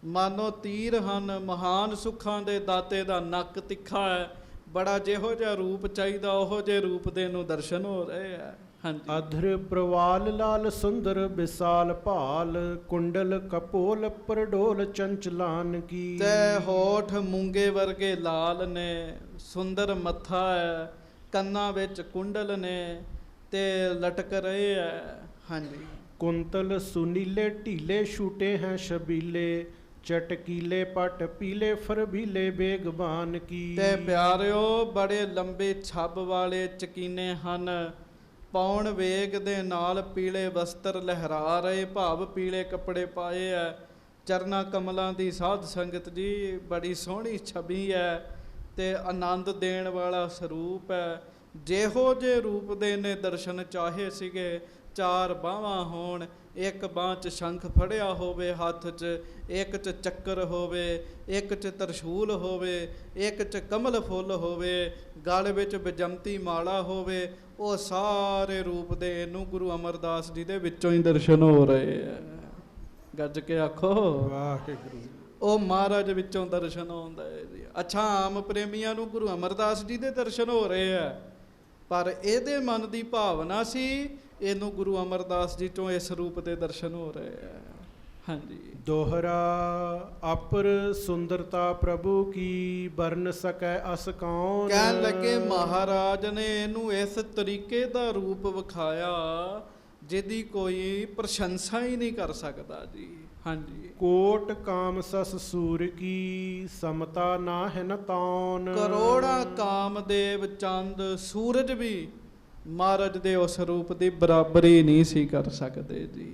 ਮਾਨੋ ਤੀਰ ਹਨ, ਮਹਾਨ ਸੁੱਖਾਂ ਦੇ ਦਾਤੇ ਦਾ ਨੱਕ ਤਿੱਖਾ ਹੈ। ਬੜਾ ਜਿਹੋ ਜਿਹਾ ਰੂਪ ਚਾਹੀਦਾ, ਉਹੋ ਜਿਹੇ ਰੂਪ ਦੇ ਨੂੰ ਦਰਸ਼ਨ ਹੋ ਰਹੇ ਆ। ਹਾਂਜੀ, ਅਧਰ ਪ੍ਰਵਾਲ ਲਾਲ ਸੁੰਦਰ ਵਿਸਾਲ ਭਾਲ, ਕੁੰਡਲ ਕਪੋਲ ਪਰਡੋਲ ਚੰਚਲਾਨ ਕੀ। ਤੇ ਹੋਠ ਮੂੰਗੇ ਵਰਗੇ ਲਾਲ ਨੇ, ਸੁੰਦਰ ਮੱਥਾ ਹੈ, ਕੰਨਾਂ ਵਿੱਚ ਕੁੰਡਲ ਨੇ ਤੇ ਲਟਕ ਰਹੇ ਹੈ। ਹਾਂਜੀ, ਕੁੰਤਲ ਸੁਨੀਲੇ ਢੀਲੇ ਛੂਟੇ ਹੈ ਸ਼ਬੀਲੇ, ਚਟਕੀਲੇ ਪਟ ਪੀਲੇ ਫਰਬੀਲੇ ਬੇਗਬਾਨ ਕੀ। ਤੇ ਪਿਆਰਿਓ ਬੜੇ ਲੰਬੇ ਛੱਬ ਵਾਲੇ ਚਕੀਨੇ ਹਨ, ਪੌਣ ਵੇਗ ਦੇ ਨਾਲ ਪੀਲੇ ਵਸਤਰ ਲਹਿਰਾ ਰਹੇ, ਭਾਵ ਪੀਲੇ ਕੱਪੜੇ ਪਾਏ ਐ। ਚਰਨਾ ਕਮਲਾਂ ਦੀ ਸਾਧ ਸੰਗਤ ਜੀ, ਬੜੀ ਸੋਹਣੀ ਛਵੀ ਹੈ ਤੇ ਆਨੰਦ ਦੇਣ ਵਾਲਾ ਸਰੂਪ ਹੈ। ਜਿਹੋ ਜੇ ਰੂਪ ਦੇ ਨੇ ਦਰਸ਼ਨ ਚਾਹੇ ਸੀਗੇ, ਚਾਰ ਬਾਹਾਂ ਹੋਣ, ਇੱਕ ਬਾਂਹ 'ਚ ਸ਼ੰਖ ਫੜਿਆ ਹੋਵੇ ਹੱਥ 'ਚ, ਇੱਕ 'ਚ ਚੱਕਰ ਹੋਵੇ, ਇੱਕ 'ਚ ਤਰਸ਼ੂਲ ਹੋਵੇ, ਇੱਕ 'ਚ ਕਮਲ ਫੁੱਲ ਹੋਵੇ, ਗਲ ਵਿੱਚ ਬਿਜੰਤੀ ਮਾਲਾ ਹੋਵੇ, ਉਹ ਸਾਰੇ ਰੂਪ ਦੇ ਇਹਨੂੰ ਗੁਰੂ ਅਮਰਦਾਸ ਜੀ ਦੇ ਵਿੱਚੋਂ ਹੀ ਦਰਸ਼ਨ ਹੋ ਰਹੇ ਆ। ਗੱਜ ਕੇ ਆਖੋ ਵਾਹਿਗੁਰੂ। ਉਹ ਮਹਾਰਾਜ ਵਿੱਚੋਂ ਦਰਸ਼ਨ ਆਉਂਦਾ ਹੈ ਜੀ। ਅੱਛਾ, ਆਮ ਪ੍ਰੇਮੀਆਂ ਨੂੰ ਗੁਰੂ ਅਮਰਦਾਸ ਜੀ ਦੇ ਦਰਸ਼ਨ ਹੋ ਰਹੇ ਆ, ਪਰ ਇਹਦੇ ਮਨ ਦੀ ਭਾਵਨਾ ਸੀ ਇਹਨੂੰ ਗੁਰੂ ਅਮਰਦਾਸ ਜੀ ਚੋਂ ਇਸ ਰੂਪ ਦੇ ਦਰਸ਼ਨ ਹੋ ਰਹੇ ਆ। ਹਾਂਜੀ, ਦੋਹਰਾ ਅਪਰ ਸੁੰਦਰਤਾ ਪ੍ਰਭੂ ਕੀ, ਬਰਨ ਸਕੈ ਅਸ ਕੌਣ। ਕਹਿਣ ਲੱਗੇ ਮਹਾਰਾਜ ਨੇ ਇਹਨੂੰ ਇਸ ਤਰੀਕੇ ਦਾ ਰੂਪ ਵਿਖਾਇਆ ਜਿਹਦੀ ਕੋਈ ਪ੍ਰਸ਼ੰਸਾ ਹੀ ਨਹੀਂ ਕਰ ਸਕਦਾ ਜੀ। ਹਾਂਜੀ, ਕੋਟ ਕਾਮ ਸਸ ਸੂਰ ਕੀ, ਸਮਤਾ ਨਾ ਹੈ ਨ ਤੌਣ। ਕਰੋੜਾਂ ਕਾਮਦੇਵ ਚੰਦ ਸੂਰਜ ਵੀ ਮਹਾਰਾਜ ਦੇ ਉਸ ਰੂਪ ਦੀ ਬਰਾਬਰੀ ਨਹੀਂ ਸੀ ਕਰ ਸਕਦੇ ਜੀ।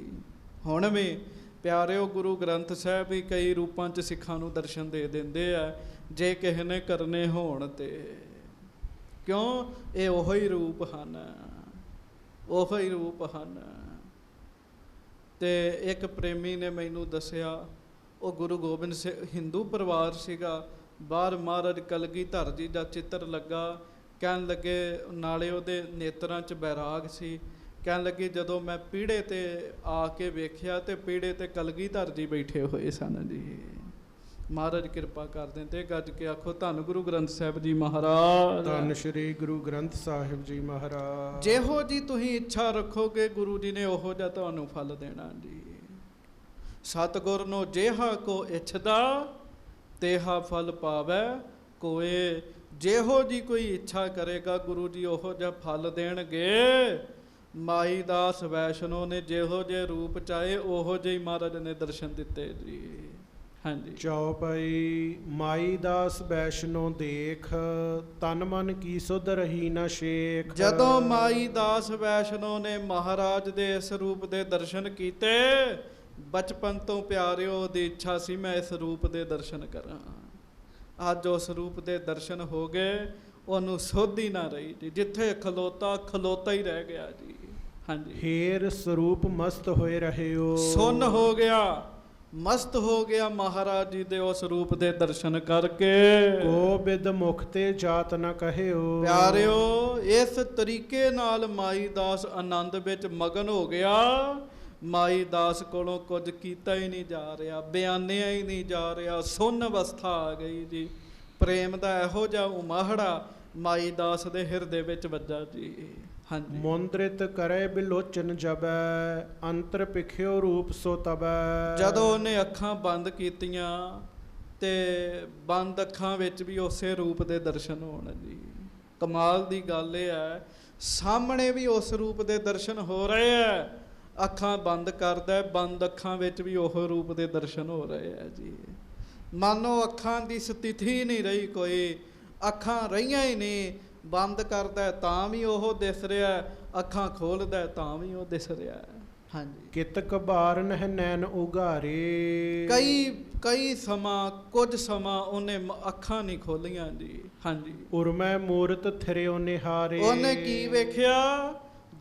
ਹੁਣ ਵੀ ਪਿਆਰਿਓ ਗੁਰੂ ਗ੍ਰੰਥ ਸਾਹਿਬ ਵੀ ਕਈ ਰੂਪਾਂ 'ਚ ਸਿੱਖਾਂ ਨੂੰ ਦਰਸ਼ਨ ਦੇ ਦਿੰਦੇ ਆ, ਜੇ ਕਿਸੇ ਨੇ ਕਰਨੇ ਹੋਣ ਤੇ। ਕਿਉਂ? ਇਹ ਉਹੋ ਹੀ ਰੂਪ ਹਨ, ਉਹੋ ਹੀ ਰੂਪ ਹਨ। ਤੇ ਇੱਕ ਪ੍ਰੇਮੀ ਨੇ ਮੈਨੂੰ ਦੱਸਿਆ, ਉਹ ਗੁਰੂ ਗੋਬਿੰਦ ਸਿੰਘ ਹਿੰਦੂ ਪਰਿਵਾਰ ਸੀਗਾ, ਬਾਹਰ ਮਹਾਰਾਜ ਕਲਗੀਧਰ ਜੀ ਦਾ ਚਿੱਤਰ ਲੱਗਾ। ਕਹਿਣ ਲੱਗੇ, ਨਾਲੇ ਉਹਦੇ ਨੇਤਰਾਂ 'ਚ ਬੈਰਾਗ ਸੀ। ਕਹਿਣ ਲੱਗੇ ਜਦੋਂ ਮੈਂ ਪੀੜੇ ਤੇ ਆ ਕੇ ਵੇਖਿਆ ਤੇ ਪੀੜੇ ਤੇ ਕਲਗੀਧਰ ਜੀ ਬੈਠੇ ਹੋਏ ਸਨ ਜੀ। ਮਹਾਰਾਜ ਕਿਰਪਾ ਕਰ ਦਿੰਦੇ। ਗੱਜ ਕੇ ਆਖੋ ਧੰਨ ਗੁਰੂ ਗ੍ਰੰਥ ਸਾਹਿਬ ਜੀ ਮਹਾਰਾਜ। ਧੰਨ ਸ਼੍ਰੀ ਗੁਰੂ ਗ੍ਰੰਥ ਸਾਹਿਬ ਜੀ ਮਹਾਰਾਜ। ਜਿਹੋ ਜੀ ਤੁਸੀਂ ਇੱਛਾ ਰੱਖੋਗੇ ਗੁਰੂ ਜੀ ਨੇ ਉਹੋ ਜਿਹਾ ਤੁਹਾਨੂੰ ਫਲ ਦੇਣਾ ਜੀ। ਸਤਿਗੁਰ ਨੂੰ ਜਿਹਾ ਕੋ ਇੱਛਦਾ ਤੇਹਾ ਫਲ ਪਾਵੈ ਕੋਏ। ਜਿਹੋ ਜੀ ਕੋਈ ਇੱਛਾ ਕਰੇਗਾ ਗੁਰੂ ਜੀ ਉਹੋ ਜਿਹਾ ਫਲ ਦੇਣਗੇ। ਮਾਈ ਦਾਸ ਵੈਸ਼ਨੋ ਨੇ ਜਿਹੋ ਜਿਹੇ ਰੂਪ ਚਾਹੇ ਉਹੋ ਜਿਹੇ ਮਹਾਰਾਜ ਨੇ ਦਰਸ਼ਨ ਦਿੱਤੇ ਜੀ। ਹਾਂਜੀ, ਚੌਪਈ। ਮਾਈ ਦਾਸ ਵੈਸ਼ਨੋ ਦੇਖ, ਤਨ ਮਨ ਕੀ ਸੁਧ ਰਹੀ ਨਾ ਸ਼ੇਖ। ਜਦੋਂ ਮਾਈ ਦਾਸ ਵੈਸ਼ਨੋ ਨੇ ਮਹਾਰਾਜ ਦੇ ਇਸ ਰੂਪ ਦੇ ਦਰਸ਼ਨ ਕੀਤੇ, ਬਚਪਨ ਤੋਂ ਪਿਆਰਿਓ ਦੀ ਇੱਛਾ ਸੀ ਮੈਂ ਇਸ ਰੂਪ ਦੇ ਦਰਸ਼ਨ ਕਰਾਂ। ਅੱਜ ਉਸ ਰੂਪ ਦੇ ਦਰਸ਼ਨ ਹੋ ਗਏ। ਉਹਨੂੰ ਸੁੱਧ ਹੀ ਨਾ ਰਹੀ ਜੀ। ਜਿੱਥੇ ਖਲੋਤਾ ਖਲੋਤਾ ਹੀ ਰਹਿ ਗਿਆ ਜੀ। ਹਾਂਜੀ, ਹੇਰ ਸਰੂਪ ਮਸਤ ਹੋਏ ਰਹਿਓ। ਸੁੰਨ ਹੋ ਗਿਆ, ਮਸਤ ਹੋ ਗਿਆ ਮਹਾਰਾਜ ਜੀ ਦੇ ਉਸ ਰੂਪ ਦੇ ਦਰਸ਼ਨ ਕਰਕੇ। ਕੋ ਬਿਦ ਮੁਖ ਤੇ ਜਾਤ ਨ ਕਹਿਓ। ਪਿਆਰਿਓ, ਇਸ ਤਰੀਕੇ ਨਾਲ ਮਾਈ ਦਾਸ ਆਨੰਦ ਵਿੱਚ ਮਗਨ ਹੋ ਗਿਆ। ਮਾਈ ਦਾਸ ਕੋਲੋਂ ਕੁਝ ਕੀਤਾ ਹੀ ਨਹੀਂ ਜਾ ਰਿਹਾ, ਬਿਆਨਿਆ ਹੀ ਨਹੀਂ ਜਾ ਰਿਹਾ, ਸੁੰਨ ਅਵਸਥਾ ਆ ਗਈ ਜੀ। ਪ੍ਰੇਮ ਦਾ ਇਹੋ ਜਿਹਾ ਉਮਾਹੜਾ ਮਾਈ ਦਾਸ ਦੇ ਹਿਰਦੇ ਵਿੱਚ ਵੱਜਾ ਜੀ। ਹਾਂਜੀ, ਮੁੰਦਰਿਤ ਕਰੇ ਬਿਲੋਚਨ ਜਬੈ, ਅੰਤਰ ਪਿਖਿਓ ਰੂਪ ਸੋ ਤਬੈ। ਜਦੋਂ ਉਹਨੇ ਅੱਖਾਂ ਬੰਦ ਕੀਤੀਆਂ ਤੇ ਬੰਦ ਅੱਖਾਂ ਵਿੱਚ ਵੀ ਉਸੇ ਰੂਪ ਦੇ ਦਰਸ਼ਨ ਹੋਣ ਜੀ। ਕਮਾਲ ਦੀ ਗੱਲ ਇਹ ਹੈ, ਸਾਹਮਣੇ ਵੀ ਉਸ ਰੂਪ ਦੇ ਦਰਸ਼ਨ ਹੋ ਰਹੇ ਹੈ, ਅੱਖਾਂ ਬੰਦ ਕਰਦਾ, ਬੰਦ ਅੱਖਾਂ ਵਿੱਚ ਵੀ ਉਹ ਰੂਪ ਦੇ ਦਰਸ਼ਨ ਹੋ ਰਹੇ ਹੈ ਜੀ। ਮਾਨੋ ਅੱਖਾਂ ਦੀ ਸਥਿਤੀ ਨਹੀਂ ਰਹੀ ਕੋਈ, ਅੱਖਾਂ ਰਹੀਆਂ ਹੀ ਨਹੀਂ। ਬੰਦ ਕਰਦਾ ਤਾਂ ਵੀ ਉਹ ਦਿਸ ਰਿਹਾ, ਅੱਖਾਂ ਖੋਲ੍ਹਦਾ ਤਾਂ ਵੀ ਉਹ ਦਿਸ ਰਿਹਾ। ਹਾਂਜੀ, ਕਿਤਕ ਬਾਰਨ ਹੈ ਨੈਣ ਉਗਾਰੇ। ਕਈ ਸਮਾਂ, ਕੁਝ ਸਮਾਂ ਉਹਨੇ ਅੱਖਾਂ ਨਹੀਂ ਖੋਲੀਆਂ ਜੀ। ਹਾਂਜੀ, ਉਰਮੈ ਮੂਰਤ ਥਿਰਿਓ ਨਿਹਾਰੇ। ਉਹਨੇ ਕੀ ਵੇਖਿਆ?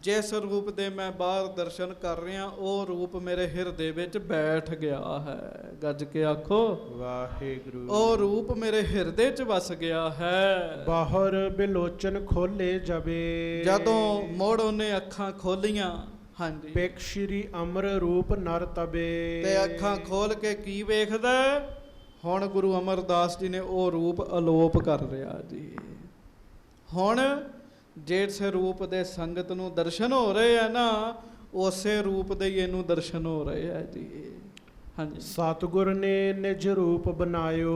ਜਿਸ ਰੂਪ ਦੇ ਮੈਂ ਬਾਹਰ ਦਰਸ਼ਨ ਕਰ ਰਿਹਾ, ਉਹ ਰੂਪ ਮੇਰੇ ਹਿਰਦੇ ਵਿੱਚ ਬੈਠ ਗਿਆ ਹੈ। ਗੱਜ ਕੇ ਆਖੋ ਵਾਹਿਗੁਰੂ। ਉਹ ਰੂਪ ਮੇਰੇ ਹਿਰਦੇ 'ਚ ਵਸ ਗਿਆ ਹੈ। ਬਾਹਰ ਬਿਲੋਚਨ ਖੋਲੇ ਜਬੇ। ਜਦੋਂ ਮੋੜ ਉਹਨੇ ਅੱਖਾਂ ਖੋਲੀਆਂ, ਹਾਂਜੀ, ਪਿਕ ਸ਼੍ਰੀ ਅਮਰ ਰੂਪ ਨਰ ਤਬੇ। ਤੇ ਅੱਖਾਂ ਖੋਲ ਕੇ ਕੀ ਵੇਖਦਾ? ਹੁਣ ਗੁਰੂ ਅਮਰਦਾਸ ਜੀ ਨੇ ਉਹ ਰੂਪ ਅਲੋਪ ਕਰ ਰਿਹਾ ਜੀ। ਹੁਣ ਜਿਸ ਰੂਪ ਦੇ ਸੰਗਤ ਨੂੰ ਦਰਸ਼ਨ ਹੋ ਰਹੇ ਆ ਨਾ, ਉਸੇ ਰੂਪ ਦੇ ਹੀ ਇਹਨੂੰ ਦਰਸ਼ਨ ਹੋ ਰਹੇ ਆ ਜੀ। ਹਾਂਜੀ, ਸਤਿਗੁਰ ਨੇ ਨਿਜ ਰੂਪ ਬਣਾਇਓ।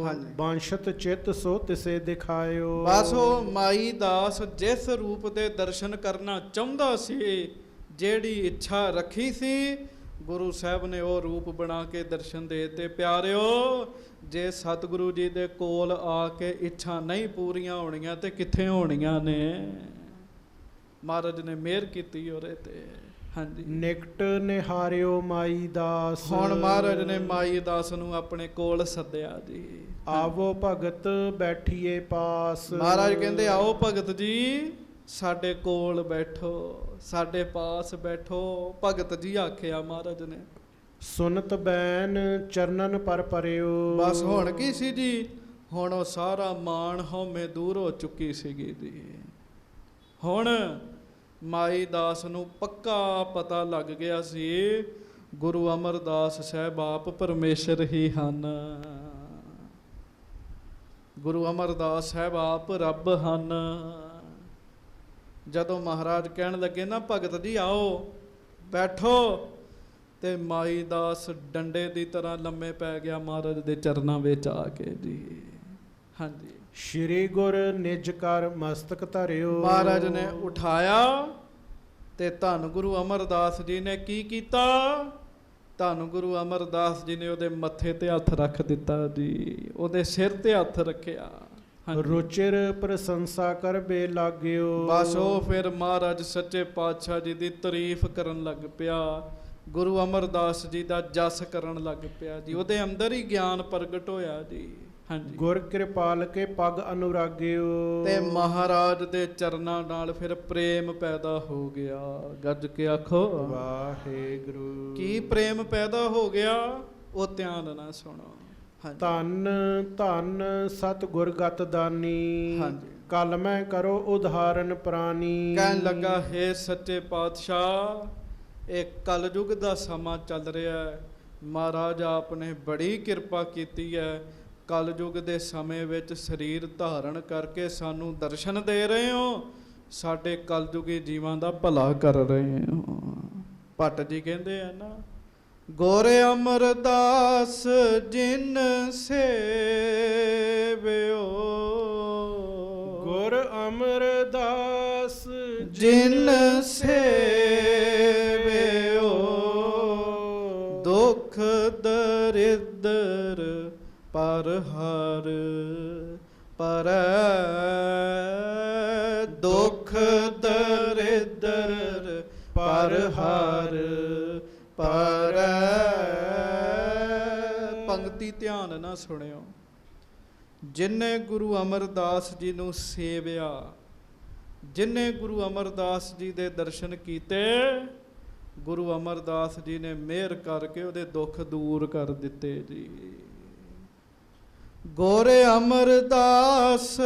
ਹਾਂਜੀ, ਬਾਂਸ਼ਤ ਚਿਤ ਸੋ ਤਿਸੇ ਦਿਖਾਇਓ। ਬਸ ਉਹ ਮਾਈ ਦਾਸ ਜਿਸ ਰੂਪ ਦੇ ਦਰਸ਼ਨ ਕਰਨਾ ਚਾਹੁੰਦਾ ਸੀ, ਜਿਹੜੀ ਇੱਛਾ ਰੱਖੀ ਸੀ, ਗੁਰੂ ਸਾਹਿਬ ਨੇ ਉਹ ਰੂਪ ਬਣਾ ਕੇ ਦਰਸ਼ਨ ਦੇ ਦਿੱਤੇ। ਪਿਆਰਿਓ, ਜੇ ਸਤਿਗੁਰੂ ਜੀ ਦੇ ਕੋਲ ਆ ਕੇ ਇੱਛਾ ਨਹੀਂ ਪੂਰੀਆਂ ਹੋਣੀਆਂ ਤੇ ਕਿੱਥੇ ਹੋਣੀਆਂ ਨੇ? ਮਹਾਰਾਜ ਨੇ ਮਿਹਰ ਕੀਤੀ ਉਹਦੇ ਤੇ। ਹਾਂਜੀ, ਨਿਕਟ ਨਿਹਾਰਿਓ ਮਾਈ ਦਾਸ। ਹੁਣ ਮਹਾਰਾਜ ਨੇ ਮਾਈ ਦਾਸ ਨੂੰ ਆਪਣੇ ਕੋਲ ਸੱਦਿਆ ਜੀ। ਆਵੋ ਭਗਤ ਬੈਠੀਏ ਪਾਸ। ਮਹਾਰਾਜ ਕਹਿੰਦੇ, ਆਓ ਭਗਤ ਜੀ, ਸਾਡੇ ਕੋਲ ਬੈਠੋ, ਸਾਡੇ ਪਾਸ ਬੈਠੋ। ਭਗਤ ਜੀ ਆਖਿਆ ਮਹਾਰਾਜ ਨੇ। ਸੁਨਤ ਬੈਨ ਚਰਨਨ ਪਰ ਪਰਿਓ। ਬਸ ਹੁਣ ਕੀ ਸੀ ਜੀ? ਹੁਣ ਉਹ ਸਾਰਾ ਮਾਣ ਹਉਮੈ ਦੂਰ ਹੋ ਚੁੱਕੀ ਸੀਗੀ ਜੀ। ਹੁਣ ਮਾਈ ਦਾਸ ਨੂੰ ਪੱਕਾ ਪਤਾ ਲੱਗ ਗਿਆ ਸੀ, ਗੁਰੂ ਅਮਰਦਾਸ ਸਾਹਿਬ ਆਪ ਪਰਮੇਸ਼ਰ ਹੀ ਹਨ। ਗੁਰੂ ਅਮਰਦਾਸ ਸਾਹਿਬ ਆਪ ਰੱਬ ਹਨ। ਜਦੋਂ ਮਹਾਰਾਜ ਕਹਿਣ ਲੱਗੇ ਨਾ, ਭਗਤ ਜੀ ਆਓ ਬੈਠੋ, ਤੇ ਮਾਈ ਦਾਸ ਡੰਡੇ ਦੀ ਤਰ੍ਹਾਂ ਲੰਮੇ ਪੈ ਗਿਆ ਮਹਾਰਾਜ ਦੇ ਚਰਨਾਂ ਵਿੱਚ ਆ ਕੇ ਜੀ। ਹਾਂਜੀ, ਸ਼੍ਰੀ ਗੁਰ ਨਿਜ ਕਰ ਮਸਤਕ ਧਰਿਓ। ਮਹਾਰਾਜ ਨੇ ਉਠਾਇਆ ਤੇ ਧੰਨ ਗੁਰੂ ਅਮਰਦਾਸ ਜੀ ਨੇ ਕੀ ਕੀਤਾ? ਧੰਨ ਗੁਰੂ ਅਮਰਦਾਸ ਜੀ ਨੇ ਉਹਦੇ ਮੱਥੇ ਤੇ ਹੱਥ ਰੱਖ ਦਿੱਤਾ ਜੀ, ਉਹਦੇ ਸਿਰ ਤੇ ਹੱਥ ਰੱਖਿਆ। ਰੁਚਿਰ ਪ੍ਰਸ਼ੰਸਾ ਕਰਬੇ ਲਾਗਿਓ। ਬਸ ਉਹ ਫਿਰ ਮਹਾਰਾਜ ਸੱਚੇ ਪਾਤਸ਼ਾਹ ਜੀ ਦੀ ਤਾਰੀਫ ਕਰਨ ਲੱਗ ਪਿਆ, ਗੁਰੂ ਅਮਰਦਾਸ ਜੀ ਦਾ ਜਸ ਕਰਨ ਲੱਗ ਪਿਆ ਜੀ। ਉਹਦੇ ਅੰਦਰ ਹੀ ਗਿਆਨ ਪ੍ਰਗਟ ਹੋਇਆ ਜੀ। ਹਾਂਜੀ, ਗੁਰ ਕਿਰਪਾਲ ਕੇ ਪਗ ਅਨੁਰਾਗਿਓ। ਤੇ ਮਹਾਰਾਜ ਦੇ ਚਰਨਾਂ ਨਾਲ ਫਿਰ ਪ੍ਰੇਮ ਪੈਦਾ ਹੋ ਗਿਆ। ਗੱਜ ਕੇ ਆਖੋ ਵਾਹਿਗੁਰੂ। ਕੀ ਪ੍ਰੇਮ ਪੈਦਾ ਹੋ ਗਿਆ? ਉਹ ਧਿਆਨ ਨਾਲ ਸੁਣੋ। ਧੰਨ ਧੰਨ ਸਤਿਗੁਰ ਗਤ ਦਾਨੀ। ਹਾਂਜੀ, ਕਲ ਮੈਂ ਕਰੋ ਉਦਾਹਰਨ ਪ੍ਰਾਨੀ। ਕਹਿਣ ਲੱਗਾ, ਹੇ ਸੱਚੇ ਪਾਤਸ਼ਾਹ, ਇਹ ਕਲਯੁਗ ਦਾ ਸਮਾਂ ਚੱਲ ਰਿਹਾ ਹੈ। ਮਹਾਰਾਜ ਆਪ ਨੇ ਬੜੀ ਕਿਰਪਾ ਕੀਤੀ ਹੈ। ਕਲਯੁਗ ਦੇ ਸਮੇਂ ਵਿੱਚ ਸਰੀਰ ਧਾਰਨ ਕਰਕੇ ਸਾਨੂੰ ਦਰਸ਼ਨ ਦੇ ਰਹੇ ਹੋ, ਸਾਡੇ ਕਲਯੁਗੀ ਜੀਵਾਂ ਦਾ ਭਲਾ ਕਰ ਰਹੇ ਹੋ। ਭੱਟ ਜੀ ਕਹਿੰਦੇ ਆ ਨਾ, ਗੁਰ ਅਮਰਦਾਸ ਜਿਨ ਸੇਵਿਓ। ਗੁਰ ਅਮਰਦਾਸ ਜਿਨ ਸੇਵਿਓ, ਦੁਖ ਦਰਿਦਰ ਪਰ ਹਰ ਪਰੈ। ਦੁਖ ਦਰਿਦਰ ਪਰ ਹਰ ਪਰੈ। ਪੰਕਤੀ ਧਿਆਨ ਨਾਲ ਸੁਣਿਓ। ਜਿਨੇ ਗੁਰੂ ਅਮਰਦਾਸ ਜੀ ਨੂੰ ਸੇਵਿਆ, ਜਿਨੇ ਗੁਰੂ ਅਮਰਦਾਸ ਜੀ ਦੇ ਦਰਸ਼ਨ ਕੀਤੇ, ਗੁਰੂ ਅਮਰਦਾਸ ਜੀ ਨੇ ਮਿਹਰ ਕਰਕੇ ਉਹਦੇ ਦੁੱਖ ਦੂਰ ਕਰ ਦਿੱਤੇ ਜੀ। ਗੋਰੇ ਅਮਰਦਾਸ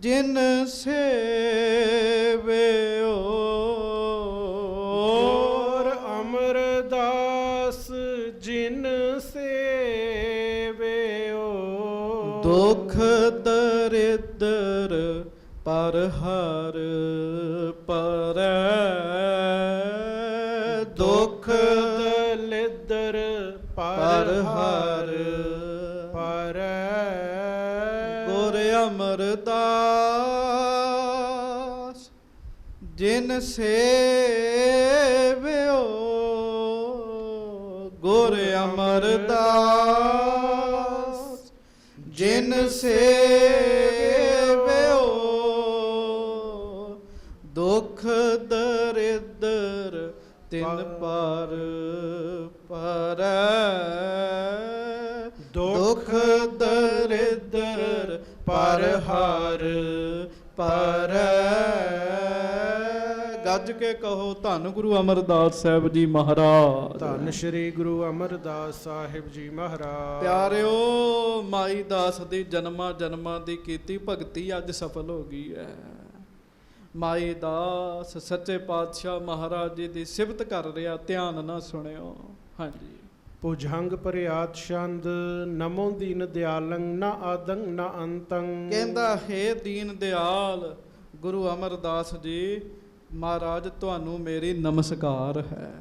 ਜਿਨ ਸੇਵਿਓ, ਗੋਰ ਅਮਰਦਾਸ ਜਿਨ ਸੇਵਿਓ, ਦੁਖ ਦਰਿਦਰ ਪਰ ਹਰ ਪਰੈ, ਦੁਖ ਦਲਿਦਰ ਪਰ ਹਰ ਪਰੈ। ਗੁਰ ਅਮਰਦਾਸ ਜਿਨ ਸੇਵਿਓ, ਗੁਰ ਅਮਰਦਾਸ ਜਿਨ ਸੇਵਿਓ, ਦੁਖ ਦਰਿਦਰ ਤਿਨ ਪਰ ਪਰੈ, ਦੁਖ ਦਰਿਦਰ ਪਰ ਹਰ ਪਰੈ। ਗੱਜ ਕੇ ਕਹੋ ਧੰਨ ਗੁਰੂ ਅਮਰਦਾਸ ਸਾਹਿਬ ਜੀ ਮਹਾਰਾਜ। ਧੰਨ ਸ਼੍ਰੀ ਗੁਰੂ ਅਮਰਦਾਸ ਸਾਹਿਬ ਜੀ ਮਹਾਰਾਜ। ਪਿਆਰਿਓ, ਮਾਈ ਦਾਸ ਦੀ ਜਨਮਾਂ ਜਨਮਾਂ ਦੀ ਕੀਤੀ ਭਗਤੀ ਅੱਜ ਸਫਲ ਹੋ ਗਈ ਹੈ। ਮਾਈ ਦਾਸ ਸੱਚੇ ਪਾਤਸ਼ਾਹ ਮਹਾਰਾਜ ਜੀ ਦੀ ਸਿਫਤ ਕਰ ਰਿਹਾ, ਧਿਆਨ ਨਾਲ ਸੁਣਿਓ। ਹਾਂਜੀ। ਭੁਜੰਗ ਪ੍ਰਿਆਤ ਛੰਦ, ਨਮੋ ਦੀਨ ਦਿਆਲੰ ਨਾ ਆਦੰ ਨਾ ਅੰਤੰ। ਕਹਿੰਦਾ ਹੈ ਦੀਨ ਦਿਆਲ ਗੁਰੂ ਅਮਰਦਾਸ ਜੀ ਮਹਾਰਾਜ, ਤੁਹਾਨੂੰ ਮੇਰੀ ਨਮਸਕਾਰ ਹੈ।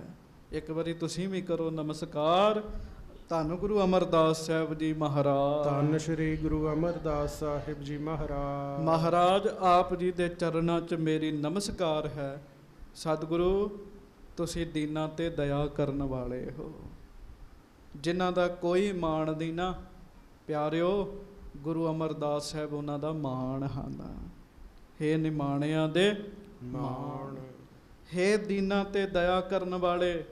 ਇੱਕ ਵਾਰੀ ਤੁਸੀਂ ਵੀ ਕਰੋ ਨਮਸਕਾਰ। ਧੰਨ ਗੁਰੂ ਅਮਰਦਾਸ ਸਾਹਿਬ ਜੀ ਮਹਾਰਾਜ। ਧੰਨ ਸ਼੍ਰੀ ਗੁਰੂ ਅਮਰਦਾਸ ਸਾਹਿਬ ਜੀ ਮਹਾਰਾਜ। ਮਹਾਰਾਜ ਆਪ ਜੀ ਦੇ ਚਰਨਾਂ 'ਚ ਮੇਰੀ ਨਮਸਕਾਰ ਹੈ। ਸਤਿਗੁਰੂ, ਤੁਸੀਂ ਦੀਨਾਂ ਤੇ ਦਇਆ ਕਰਨ ਵਾਲੇ ਹੋ, ਜਿਨ੍ਹਾਂ ਦਾ ਕੋਈ ਮਾਣ ਨਹੀਂ ਨਾ। ਪਿਆਰਿਓ, ਗੁਰੂ ਅਮਰਦਾਸ ਸਾਹਿਬ ਉਹਨਾਂ ਦਾ ਮਾਣ ਹਨ। ਹੇ ਨਿਮਾਣਿਆਂ ਦੇ ਮਾਣ, ਹੇ ਦੀਨਾਂ ਤੇ ਦਇਆ ਕਰਨ ਵਾਲੇ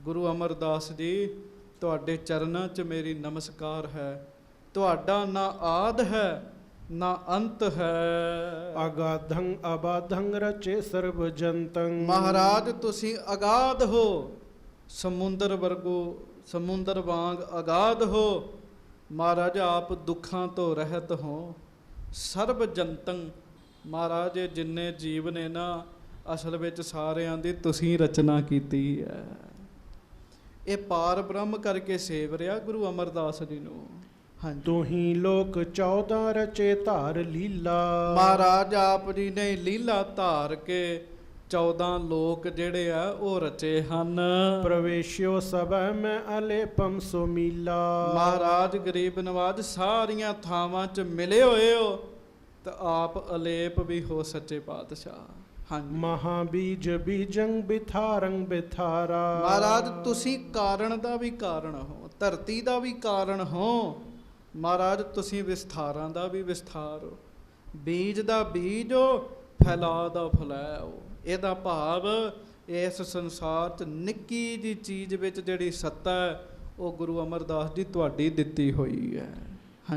ਗੁਰੂ ਅਮਰਦਾਸ ਜੀ, ਤੁਹਾਡੇ ਚਰਨਾਂ 'ਚ ਮੇਰੀ ਨਮਸਕਾਰ ਹੈ। ਤੁਹਾਡਾ ਨਾ ਆਦ ਹੈ ਨਾ ਅੰਤ ਹੈ। ਅਗਾਧੰ ਅਬਾਧੰ ਰਚੇ ਸਰਬ ਜੰਤੰ। ਮਹਾਰਾਜ ਤੁਸੀਂ ਅਗਾਧ ਹੋ, ਸਮੁੰਦਰ ਵਰਗੋ, ਸਮੁੰਦਰ ਵਾਂਗ ਅਗਾਧ ਹੋ। ਮਹਾਰਾਜ ਆਪ ਦੁੱਖਾਂ ਤੋਂ ਰਹਿਤ ਹੋ। ਸਰਬ ਜੰਤੰ, ਮਹਾਰਾਜ ਇਹ ਜਿੰਨੇ ਜੀਵ ਨੇ ਨਾ, ਅਸਲ ਵਿੱਚ ਸਾਰਿਆਂ ਦੀ ਤੁਸੀਂ ਰਚਨਾ ਕੀਤੀ ਹੈ। ਇਹ ਪਾਰ ਬ੍ਰਹਮ ਕਰਕੇ ਸੇਵ ਰਿਹਾ ਗੁਰੂ ਅਮਰਦਾਸ ਜੀ ਨੂੰ। ਹਾਂਜੀ। ਤੂੰ ਹੀ ਲੋਕ 14 ਰਚੇ ਧਾਰ ਲੀਲਾ। ਮਹਾਰਾਜ ਆਪ ਜੀ ਨੇ ਲੀਲਾ ਧਾਰ ਕੇ 14 ਲੋਕ ਜਿਹੜੇ ਆ ਉਹ ਰਚੇ ਹਨ। ਪ੍ਰਵੇਸ਼ਿਓ ਸਭੈ ਮੈਂ ਅਲੇਪਮ ਸੁਮੀਲਾ। ਮਹਾਰਾਜ ਗਰੀਬ ਨਵਾਜ ਸਾਰੀਆਂ ਥਾਵਾਂ 'ਚ ਮਿਲੇ ਹੋਏ ਹੋ, ਤਾਂ ਆਪ ਅਲੇਪ ਵੀ ਹੋ ਸੱਚੇ ਪਾਤਸ਼ਾਹ। ਹਾਂਜੀ। ਮਹਾਬੀਜ ਬੀਜੰ ਬਿਥਾਰੰ ਬਿਥਾਰਾ। ਮਹਾਰਾਜ ਤੁਸੀਂ ਕਾਰਨ ਦਾ ਵੀ ਕਾਰਨ ਹੋ, ਧਰਤੀ ਦਾ ਵੀ ਕਾਰਨ ਹੋ। ਮਹਾਰਾਜ ਤੁਸੀਂ ਵਿਸਥਾਰਾਂ ਦਾ ਵੀ ਵਿਸਥਾਰ ਹੋ, ਬੀਜ ਦਾ ਬੀਜ ਹੋ, ਫੈਲਾ ਦਾ ਫੈਲਾਅ ਹੋ। ਇਹਦਾ ਭਾਵ ਇਸ ਸੰਸਾਰ 'ਚ ਨਿੱਕੀ ਜਿਹੀ ਚੀਜ਼ ਵਿੱਚ ਜਿਹੜੀ ਸੱਤਾ ਹੈ, ਉਹ ਗੁਰੂ ਅਮਰਦਾਸ ਜੀ ਤੁਹਾਡੀ ਦਿੱਤੀ ਹੋਈ ਹੈ।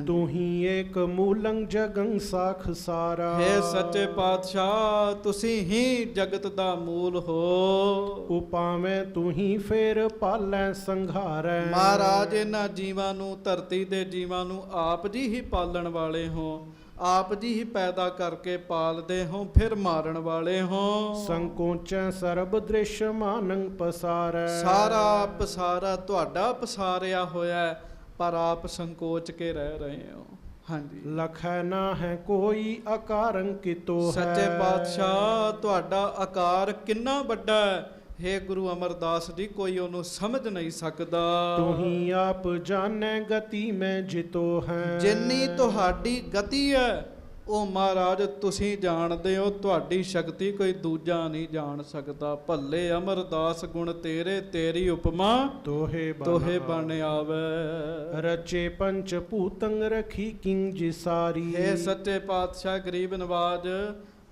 ਤੂੰ ਹੀ ਏਕ ਮੂਲੰ ਜਗੰ ਸਾਖ ਸਾਰਾ। ਹੈ ਸੱਚੇ ਪਾਤਸ਼ਾਹ, ਤੁਸੀਂ ਹੀ ਜਗਤ ਦਾ ਮੂਲ ਹੋ। ਉਪਾਵੇਂ ਤੂੰ ਹੀ ਫੇਰ ਪਾਲੈ ਸੰਘਾਰੈ। ਮਹਾਰਾਜ ਇਹਨਾਂ ਜੀਵਾਂ ਨੂੰ, ਧਰਤੀ ਦੇ ਜੀਵਾਂ ਨੂੰ ਆਪ ਜੀ ਹੀ ਪਾਲਣ ਵਾਲੇ ਹੋ, ਆਪ ਜੀ ਹੀ ਪੈਦਾ ਕਰਕੇ ਪਾਲਦੇ ਹੋ, ਫਿਰ ਮਾਰਨ ਵਾਲੇ ਹੋ। ਸੰਕੋਚੈ ਸਰਬ ਦ੍ਰਿਸ਼ ਮਾਨੰ ਪਸਾਰੈ। ਸਾਰਾ ਪਸਾਰਾ ਤੁਹਾਡਾ ਪਸਾਰਿਆ ਹੋਇਆ, ਪਰ ਆਪ ਸੰਕੋਚ ਕੇ ਰਹਿ ਰਹੇ ਹੋ। ਹਾਂਜੀ। ਲਖੈ ਨਾ ਹੈ ਕੋਈ ਆਕਾਰੰ ਕਿਤੋ ਹੈ। ਸੱਚੇ ਪਾਤਸ਼ਾਹ ਤੁਹਾਡਾ ਆਕਾਰ ਕਿੰਨਾ ਵੱਡਾ ਹੈ, ਹੇ ਗੁਰੂ ਅਮਰਦਾਸ ਜੀ, ਕੋਈ ਉਹਨੂੰ ਸਮਝ ਨਹੀਂ ਸਕਦਾ। ਤੂੰ ਹੀ ਆਪ ਜਾਣੈ ਗਤੀ ਮੈਂ ਜਿਤੋ ਹੈ। ਜਿੰਨੀ ਤੁਹਾਡੀ ਗਤੀ ਹੈ ਉਹ ਮਹਾਰਾਜ ਤੁਸੀਂ ਜਾਣਦੇ ਹੋ, ਤੁਹਾਡੀ ਸ਼ਕਤੀ ਕੋਈ ਦੂਜਾ ਨਹੀਂ ਜਾਣ ਸਕਦਾ। ਭੱਲੇ ਅਮਰਦਾਸ ਗੁਣ ਤੇਰੇ, ਤੇਰੀ ਉਪਮਾ ਤੋਹੇ ਬਣ ਆਵੇ। ਰਚੇ ਪੰਚ ਭੂਤੰ ਰਖੀ ਕਿੰਗ ਜੀ ਸਾਰੀ। ਇਹ ਸੱਚੇ ਪਾਤਸ਼ਾਹ ਗਰੀਬ ਨਵਾਜ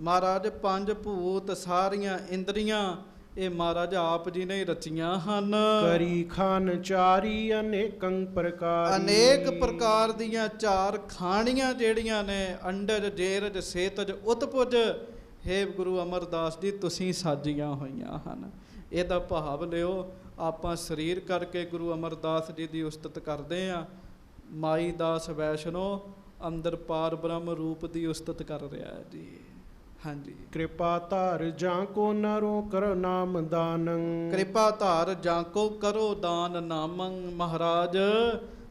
ਮਹਾਰਾਜ, 5 ਭੂਤ, ਸਾਰੀਆਂ ਇੰਦਰੀਆਂ, ਇਹ ਮਹਾਰਾਜ ਆਪ ਜੀ ਨੇ ਹੀ ਰਚੀਆਂ ਹਨ। ਕਰੀ ਖਾਨ ਚਾਰੀ ਅਨੇਕੰ ਪ੍ਰਕਾਰ, ਅਨੇਕ ਪ੍ਰਕਾਰ ਦੀਆਂ ਚਾਰ ਖਾਣੀਆਂ ਜਿਹੜੀਆਂ ਨੇ ਅੰਡਜ ਜੇਰਜ ਸੇਤਜ ਉਤਪੁਜ, ਹੇ ਗੁਰੂ ਅਮਰਦਾਸ ਜੀ ਤੁਸੀਂ ਸਾਜੀਆਂ ਹੋਈਆਂ ਹਨ। ਇਹਦਾ ਭਾਵ ਲਿਓ, ਆਪਾਂ ਸਰੀਰ ਕਰਕੇ ਗੁਰੂ ਅਮਰਦਾਸ ਜੀ ਦੀ ਉਸਤਤ ਕਰਦੇ ਹਾਂ, ਮਾਈ ਦਾਸ ਵੈਸ਼ਨੋ ਅੰਦਰ ਪਾਰ ਬ੍ਰਹਮ ਰੂਪ ਦੀ ਉਸਤਤ ਕਰ ਰਿਹਾ ਹੈ ਜੀ। ਹਾਂਜੀ, ਕਿਰਪਾ ਧਾਰ ਜਾਂ ਕੋ ਨਰੋ ਕਰ ਨਾਮ ਦਾਨੰ, ਕਿਰਪਾ ਧਾਰ ਜਾਂ ਕੋ ਕਰੋ ਦਾਨ ਨਾਮੰ। ਮਹਾਰਾਜ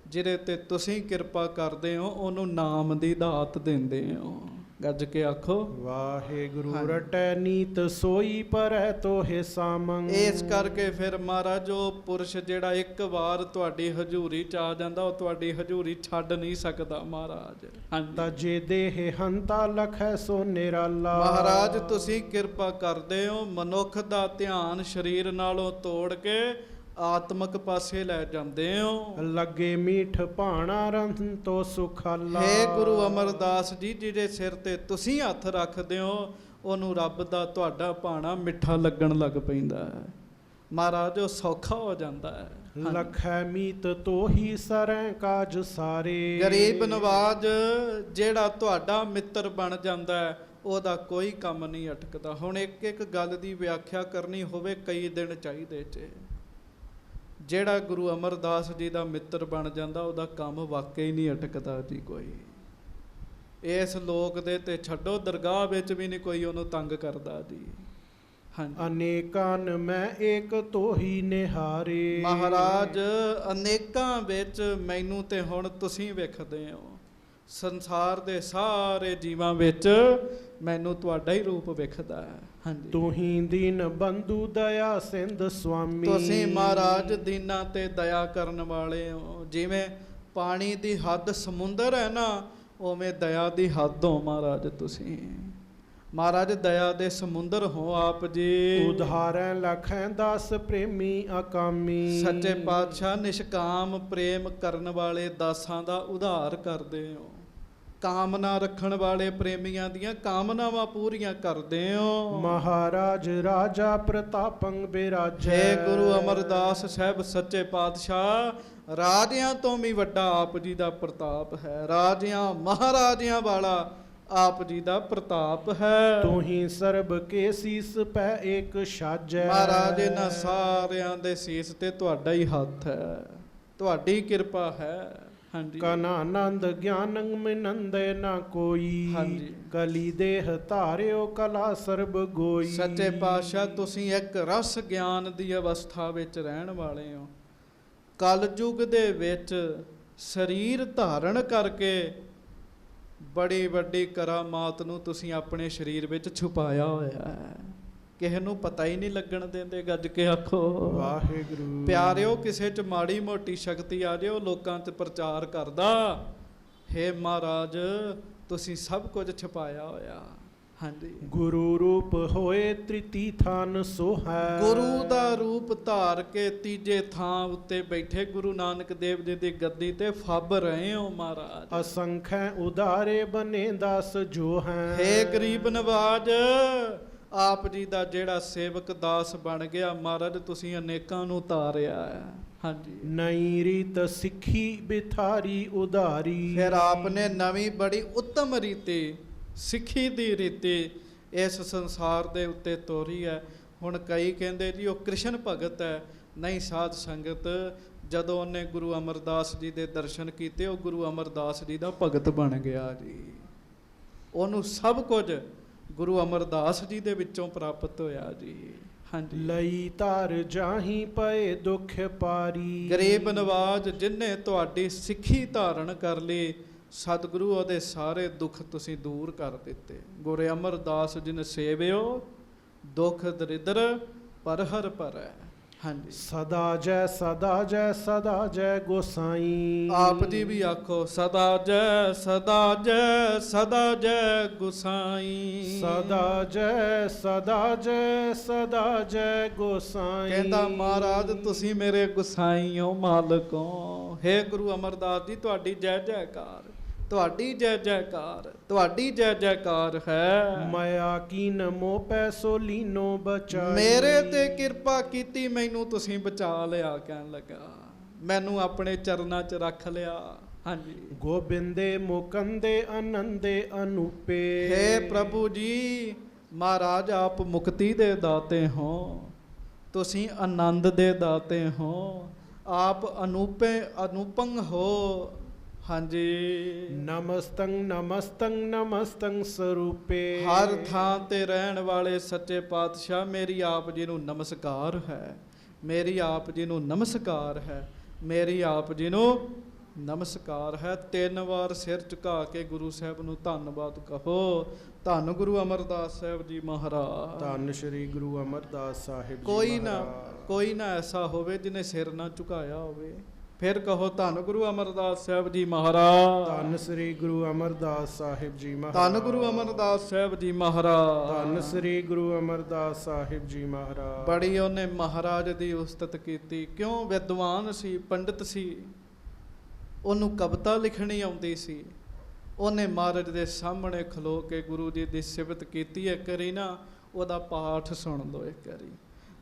ਜਿਹਦੇ ਤੇ ਤੁਸੀਂ ਕਿਰਪਾ ਕਰਦੇ ਹੋ ਉਹਨੂੰ ਨਾਮ ਦੀ ਦਾਤ ਦਿੰਦੇ ਹੋ। ਗੱਜ ਕੇ ਆਖੋ ਵਾਹਿਗੁਰੂ। ਹਾਂਜੀ। ਰਟੈ ਨੀਤ ਸੋਈ ਪਰੈ ਤੋਹਿ ਸਾਮੰ, ਇਸ ਕਰਕੇ ਫਿਰ ਮਹਾਰਾਜ ਉਹ ਪੁਰਸ਼ ਜਿਹੜਾ ਇੱਕ ਵਾਰ ਤੁਹਾਡੀ ਹਜ਼ੂਰੀ ਚ ਆ ਜਾਂਦਾ, ਉਹ ਤੁਹਾਡੀ ਹਜ਼ੂਰੀ ਛੱਡ ਨਹੀਂ ਸਕਦਾ ਮਹਾਰਾਜ। ਹਾਂਜੀ, ਤਜੇ ਦੇਹ ਹੰਤਾ ਲਖੈ ਸੋ ਨਿਰਾਲਾ। ਮਹਾਰਾਜ ਤੁਸੀਂ ਕਿਰਪਾ ਕਰਦੇ ਹੋ, ਮਨੁੱਖ ਦਾ ਧਿਆਨ ਸਰੀਰ ਨਾਲੋਂ ਤੋੜ ਕੇ ਆਤਮਕ ਪਾਸੇ ਲੈ ਜਾਂਦੇ ਹੋ। ਲੱਗੇ ਮੀਠ ਭਾਣਾ ਰੰਨ ਤੋ ਸੁਖਾਲਾ। ਹੇ ਗੁਰੂ ਅਮਰਦਾਸ ਜੀ, ਜਿਹਦੇ ਸਿਰ ਤੇ ਤੁਸੀਂ ਹੱਥ ਰੱਖਦੇ ਹੋ ਉਹਨੂੰ ਰੱਬ ਦਾ ਤੁਹਾਡਾ ਭਾਣਾ ਮਿੱਠਾ ਲੱਗਣ ਲੱਗ ਪੈਂਦਾ ਹੈ ਮਹਾਰਾਜ, ਉਹ ਸੌਖਾ ਹੋ ਜਾਂਦਾ ਹੈ। ਲਖੈ ਮੀਤ ਤੋਹੀ ਸਰੈ ਕਾਜ ਸਾਰੇ। ਗਰੀਬ ਨਵਾਜ ਜਿਹੜਾ ਤੁਹਾਡਾ ਮਿੱਤਰ ਬਣ ਜਾਂਦਾ ਹੈ ਉਹਦਾ ਕੋਈ ਕੰਮ ਨਹੀਂ ਅਟਕਦਾ। ਹੁਣ ਇੱਕ ਇੱਕ ਗੱਲ ਦੀ ਵਿਆਖਿਆ ਕਰਨੀ ਹੋਵੇ ਕਈ ਦਿਨ ਚਾਹੀਦੇ ਚ। ਜਿਹੜਾ ਗੁਰੂ ਅਮਰਦਾਸ ਜੀ ਦਾ ਮਿੱਤਰ ਬਣ ਜਾਂਦਾ ਉਹਦਾ ਕੰਮ ਵਾਕਈ ਨਹੀਂ ਅਟਕਦਾ ਜੀ ਕੋਈ। ਇਸ ਲੋਕ ਦੇ ਤੇ ਛੱਡੋ, ਦਰਗਾਹ ਵਿੱਚ ਵੀ ਨਹੀਂ ਕੋਈ ਉਹਨੂੰ ਤੰਗ ਕਰਦਾ ਜੀ। ਹਾਂਜੀ, ਅਨੇਕਾਨ ਮੈਂ ਏਕ ਤੋਹੀ ਨਿਹਾਰੇ। ਮਹਾਰਾਜ ਅਨੇਕਾਂ ਵਿੱਚ ਮੈਨੂੰ ਤੇ ਹੁਣ ਤੁਸੀਂ ਵੇਖਦੇ ਹੋ, ਸੰਸਾਰ ਦੇ ਸਾਰੇ ਜੀਵਾਂ ਵਿੱਚ ਮੈਨੂੰ ਤੁਹਾਡਾ ਹੀ ਰੂਪ ਵੇਖਦਾ ਹੈ। ਹਾਂਜੀ, ਤੁਹੀਂ ਦੀਨ ਬੰਧੂ ਦਇਆ ਸਿੰਧ ਸੁਆਮੀ। ਤੁਸੀਂ ਮਹਾਰਾਜ ਦੀਨਾਂ ਤੇ ਦਇਆ ਕਰਨ ਵਾਲੇ ਹੋ। ਜਿਵੇਂ ਪਾਣੀ ਦੀ ਹੱਦ ਸਮੁੰਦਰ ਹੈ ਨਾ, ਉਵੇਂ ਦਇਆ ਦੀ ਹੱਦ ਹੋ ਮਹਾਰਾਜ ਤੁਸੀਂ। ਮਹਾਰਾਜ ਦਇਆ ਦੇ ਸਮੁੰਦਰ ਹੋ ਆਪ ਜੀ। ਉਧਾਰੈ ਲਖੈ ਦਾਸ ਪ੍ਰੇਮੀ ਅਕਾਮੀ। ਸੱਚੇ ਪਾਤਸ਼ਾਹ ਨਿਸ਼ਕਾਮ ਪ੍ਰੇਮ ਕਰਨ ਵਾਲੇ ਦਾਸਾਂ ਦਾ ਉਧਾਰ ਕਰਦੇ ਹੋ। ਕਾਮਨਾ ਰੱਖਣ ਵਾਲੇ ਪ੍ਰੇਮੀਆਂ ਦੀਆਂ ਕਾਮਨਾਵਾਂ ਪੂਰੀਆਂ ਕਰਦੇ ਹੋ। ਮਹਾਰਾਜ ਰਾਜਾ ਪ੍ਰਤਾਪੰ ਬਿਰਾਜੈ। ਹੇ ਗੁਰੂ ਅਮਰਦਾਸ ਸਾਹਿਬ ਸੱਚੇ ਪਾਤਸ਼ਾਹ, ਰਾਜਿਆਂ ਤੋਂ ਵੀ ਵੱਡਾ ਆਪ ਜੀ ਦਾ ਪ੍ਰਤਾਪ ਹੈ। ਰਾਜਿਆਂ ਮਹਾਰਾਜਿਆਂ ਵਾਲਾ ਆਪ ਜੀ ਦਾ ਪ੍ਰਤਾਪ ਹੈ। ਤੁਹੀਂ ਸਰਬ ਕੇ ਸੀਸ ਪੈ ਏਕ ਸਾਜੈ। ਮਹਾਰਾਜ ਇਹਨਾਂ ਸਾਰਿਆਂ ਦੇ ਸੀਸ ਤੇ ਤੁਹਾਡਾ ਹੀ ਹੱਥ ਹੈ, ਤੁਹਾਡੀ ਕਿਰਪਾ ਹੈ। ਹਾਂਜੀ, ਕਨਾਨੰਦ ਗਿਆਨੰ ਮਿਨੰਦੇ ਨਾ ਕੋਈ। ਹਾਂਜੀ, ਕਲੀ ਦੇਹ ਧਾਰਿਓ ਕਲਾ ਸਰਬ ਗੋਈ। ਸੱਚੇ ਪਾਤਸ਼ਾਹ ਤੁਸੀਂ ਇੱਕ ਰਸ ਗਿਆਨ ਦੀ ਅਵਸਥਾ ਵਿੱਚ ਰਹਿਣ ਵਾਲੇ ਹੋ। ਕਲਯੁਗ ਦੇ ਵਿੱਚ ਸਰੀਰ ਧਾਰਨ ਕਰਕੇ ਬੜੀ ਵੱਡੀ ਕਰਾਮਾਤ ਨੂੰ ਤੁਸੀਂ ਆਪਣੇ ਸਰੀਰ ਵਿੱਚ ਛੁਪਾਇਆ ਹੋਇਆ ਹੈ, ਕਿਸੇ ਨੂੰ ਪਤਾ ਹੀ ਨਹੀਂ ਲੱਗਣ ਦਿੰਦੇ। ਗੱਜ ਕੇ ਆਖੋ ਵਾਹਿਗੁਰੂ। ਪਿਆਰਿਓ, ਕਿਸੇ 'ਚ ਮਾੜੀ ਮੋਟੀ ਸ਼ਕਤੀ ਆ ਜਾਏ ਉਹ ਲੋਕਾਂ 'ਚ ਪ੍ਰਚਾਰ ਕਰਦਾ। ਹੇ ਮਹਾਰਾਜ ਤੁਸੀਂ ਸਭ ਕੁਝ ਛੁਪਾਇਆ ਹੋਇਆ। ਹਾਂਜੀ, ਗੁਰੂ ਰੂਪ ਹੋਏ ਤ੍ਰਿਤੀ ਥਾਨ ਸੋਹੈ। ਗੁਰੂ ਦਾ ਰੂਪ ਧਾਰ ਕੇ ਤੀਜੇ ਥਾਂ ਉੱਤੇ ਬੈਠੇ ਗੁਰੂ ਨਾਨਕ ਦੇਵ ਜੀ ਦੀ ਗੱਦੀ ਤੇ ਫੱਬ ਰਹੇ ਹੋ ਮਹਾਰਾਜ। ਅਸੰਖੈ ਉਦਾਰੇ ਬਨੇ ਦਾਸ ਜੋ ਹੈ। ਹੇ ਗਰੀਬ ਨਵਾਜ, ਆਪ ਜੀ ਦਾ ਜਿਹੜਾ ਸੇਵਕ ਦਾਸ ਬਣ ਗਿਆ ਮਹਾਰਾਜ, ਤੁਸੀਂ ਅਨੇਕਾਂ ਨੂੰ ਤਾਰਿਆ ਹੈ। ਹਾਂਜੀ, ਨਈ ਰੀਤ ਸਿੱਖੀ ਬਿਥਾਰੀ ਉਧਾਰੀ। ਫਿਰ ਆਪ ਨੇ ਨਵੀਂ ਬੜੀ ਉੱਤਮ ਰੀਤੀ, ਸਿੱਖੀ ਦੀ ਰੀਤੀ ਇਸ ਸੰਸਾਰ ਦੇ ਉੱਤੇ ਤੋਰੀ ਹੈ। ਹੁਣ ਕਈ ਕਹਿੰਦੇ ਜੀ ਉਹ ਕ੍ਰਿਸ਼ਨ ਭਗਤ ਹੈ। ਨਹੀਂ ਸਾਧ ਸੰਗਤ, ਜਦੋਂ ਉਹਨੇ ਗੁਰੂ ਅਮਰਦਾਸ ਜੀ ਦੇ ਦਰਸ਼ਨ ਕੀਤੇ ਉਹ ਗੁਰੂ ਅਮਰਦਾਸ ਜੀ ਦਾ ਭਗਤ ਬਣ ਗਿਆ ਜੀ। ਉਹਨੂੰ ਸਭ ਕੁਝ ਗੁਰੂ ਅਮਰਦਾਸ ਜੀ ਦੇ ਵਿੱਚੋਂ ਪ੍ਰਾਪਤ ਹੋਇਆ ਜੀ। ਹਾਂਜੀ, ਲਈ ਧਾਰ ਜਾਹੀ ਪਏ ਦੁਖ ਪਾਰੀ। ਗਰੀਬ ਨਵਾਜ ਜਿਨ੍ਹੇ ਤੁਹਾਡੀ ਸਿੱਖੀ ਧਾਰਨ ਕਰ ਲਈ, ਸਤਿਗੁਰੂ ਉਹਦੇ ਸਾਰੇ ਦੁੱਖ ਤੁਸੀਂ ਦੂਰ ਕਰ ਦਿੱਤੇ। ਗੁਰੂ ਅਮਰਦਾਸ ਜਿਨ ਸੇਵਿਓ ਦੁਖ ਦਰਿਦਰ ਪਰ ਹਰ ਭਰੈ। ਹਾਂਜੀ, ਸਦਾ ਜੈ ਸਦਾ ਜੈ ਸਦਾ ਜੈ ਗੋਸਾਈ। ਆਪ ਜੀ ਵੀ ਆਖੋ ਸਦਾ ਜੈ ਸਦਾ ਜੈ ਸਦਾ ਜੈ ਗੁਸਾਈ। ਸਦਾ ਜੈ ਸਦਾ ਜੈ ਸਦਾ ਜੈ ਗੋਸਾਈ। ਕਹਿੰਦਾ ਮਹਾਰਾਜ ਤੁਸੀਂ ਮੇਰੇ ਗੁਸਾਈ ਹੋ, ਮਾਲਕ ਹੋ। ਹੇ ਗੁਰੂ ਅਮਰਦਾਸ ਜੀ ਤੁਹਾਡੀ ਜੈ ਜੈਕਾਰ, ਤੁਹਾਡੀ ਜੈ ਜੈਕਾਰ, ਤੁਹਾਡੀ ਜੈ ਜੈਕਾਰ ਹੈ। ਮਾਇਆ ਕੀਨ ਮੋਹ ਪੈਸੋ ਲੀਨੋ ਬਚਾਈ। ਮੇਰੇ ਤੇ ਕਿਰਪਾ ਕੀਤੀ, ਮੈਨੂੰ ਤੁਸੀਂ ਬਚਾ ਲਿਆ। ਕਹਿਣ ਲੱਗਾ ਮੈਨੂੰ ਆਪਣੇ ਚਰਨਾਂ 'ਚ ਰੱਖ ਲਿਆ। ਹਾਂਜੀ, ਗੋਬਿੰਦੇ ਮੁਕੰਦੇ ਆਨੰਦੇ ਅਨੂਪੇ। ਹੇ ਪ੍ਰਭੂ ਜੀ, ਮਹਾਰਾਜ ਆਪ ਮੁਕਤੀ ਦੇ ਦਾਤੇ ਹੋ, ਤੁਸੀਂ ਆਨੰਦ ਦੇ ਦਾਤੇ ਹੋ, ਆਪ ਅਨੂਪੰਗ ਹੋ। ਹਾਂਜੀ, ਨਮਸਤੰ ਨਮਸਤੰ ਨਮਸਤੰ ਸਰੂਪੇ। ਹਰ ਥਾਂ ਤੇ ਰਹਿਣ ਵਾਲੇ ਸੱਚੇ ਪਾਤਸ਼ਾਹ, ਮੇਰੀ ਆਪ ਜੀ ਨੂੰ ਨਮਸਕਾਰ ਹੈ, ਮੇਰੀ ਆਪ ਜੀ ਨੂੰ ਨਮਸਕਾਰ ਹੈ, ਮੇਰੀ ਆਪ ਜੀ ਨੂੰ ਨਮਸਕਾਰ ਹੈ। 3 ਵਾਰ ਸਿਰ ਝੁਕਾ ਕੇ ਗੁਰੂ ਸਾਹਿਬ ਨੂੰ ਧੰਨਵਾਦ ਕਹੋ। ਧੰਨ ਗੁਰੂ ਅਮਰਦਾਸ ਸਾਹਿਬ ਜੀ ਮਹਾਰਾਜ। ਧੰਨ ਸ਼੍ਰੀ ਗੁਰੂ ਅਮਰਦਾਸ ਸਾਹਿਬ ਜੀ ਮਹਾਰਾਜ। ਕੋਈ ਨਾ ਐਸਾ ਹੋਵੇ ਜਿਹਨੇ ਸਿਰ ਨਾ ਝੁਕਾਇਆ ਹੋਵੇ। ਫਿਰ ਕਹੋ ਧੰਨ ਗੁਰੂ ਅਮਰਦਾਸ ਸਾਹਿਬ ਜੀ ਮਹਾਰਾਜ। ਧੰਨ ਸ੍ਰੀ ਗੁਰੂ ਅਮਰਦਾਸ ਸਾਹਿਬ ਜੀ ਮਹਾਰਾਜ। ਧੰਨ ਗੁਰੂ ਅਮਰਦਾਸ ਸਾਹਿਬ ਜੀ ਮਹਾਰਾਜ। ਧੰਨ ਸ੍ਰੀ ਗੁਰੂ ਅਮਰਦਾਸ ਸਾਹਿਬ ਜੀ ਮਹਾਰਾਜ। ਬੜੀ ਉਹਨੇ ਮਹਾਰਾਜ ਦੀ ਉਸਤਤ ਕੀਤੀ। ਕਿਉਂ? ਵਿਦਵਾਨ ਸੀ, ਪੰਡਿਤ ਸੀ, ਉਹਨੂੰ ਕਵਿਤਾ ਲਿਖਣੀ ਆਉਂਦੀ ਸੀ। ਉਹਨੇ ਮਹਾਰਾਜ ਦੇ ਸਾਹਮਣੇ ਖਲੋ ਕੇ ਗੁਰੂ ਜੀ ਦੀ ਸਿਫਤ ਕੀਤੀ। ਇੱਕ ਵਾਰੀ ਨਾ ਉਹਦਾ ਪਾਠ ਸੁਣ ਲਓ ਇੱਕ ਵਾਰੀ।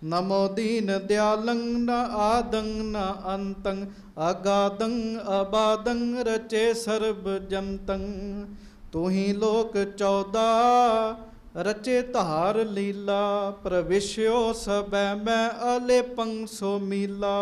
ਨਮੋ ਦੀਨ ਦਿਆਲੰ ਨ ਆਦੰ ਨ ਅੰਤੰ ਅਗਾਦੰ ਅਬਾਦੰ ਰਚੇ ਸਰਬ ਜੰਤੰ ਤੁਹੀ ਲੋਕ 14 ਰਚੇ ਧਾਰ ਲੀਲਾ ਪ੍ਰਵਿਸ਼ਿਓ ਸਬੈ ਮੈਂ ਅਲੇਪੰ ਸੋ ਮੀਲਾ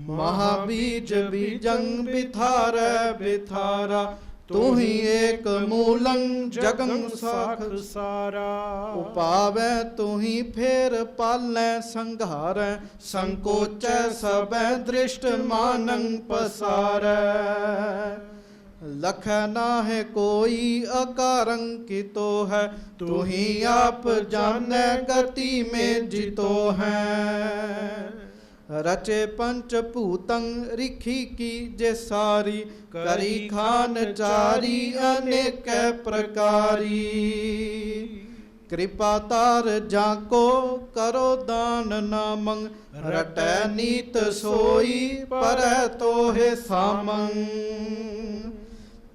ਮਹਾਬੀਜ ਬੀਜੰ ਬਿਥਾਰੈ ਬਿਥਾਰਾ ਤੁਹੀ ਏਕ ਮੂਲੰ ਜਗੰ ਸਾਖ ਸਾਰਾ ਉਪਾਵੈ ਤੁਹੀ ਫੇਰ ਪਾਲੈ ਸੰਘਾਰੈ ਸੰਕੋਚੈ ਸਬੈ ਦ੍ਰਿਸ਼ਟ ਮਾਨੰ ਪਸਾਰੈ ਲਖੈ ਨਾਹਿ ਕੋਈ ਅਕਾਰੰ ਕੀਤੋ ਹੈ ਤੁਹੀ ਆਪ ਜਾਣੈ ਗਤੀ ਮੇ ਜਿਤੋ ਹੈ ਰਚੇ ਪੰਚ ਭੂਤੰ ਰਿਖੀ ਕੀ ਜੇ ਸਾਰੀ ਕਰੀ ਖਾਨ ਚਾਰੀ ਅਨੇਕੈ ਪ੍ਰਕਾਰੀ ਕਿਰਪਾ ਤਾਰ ਜਾਂ ਕੋ ਕਰੋ ਦਾਨ ਨਾਮੰ ਰਟੈ ਨੀਤ ਸੋਈ ਪਰੈ ਤੋਹਿ ਸਾਮੰ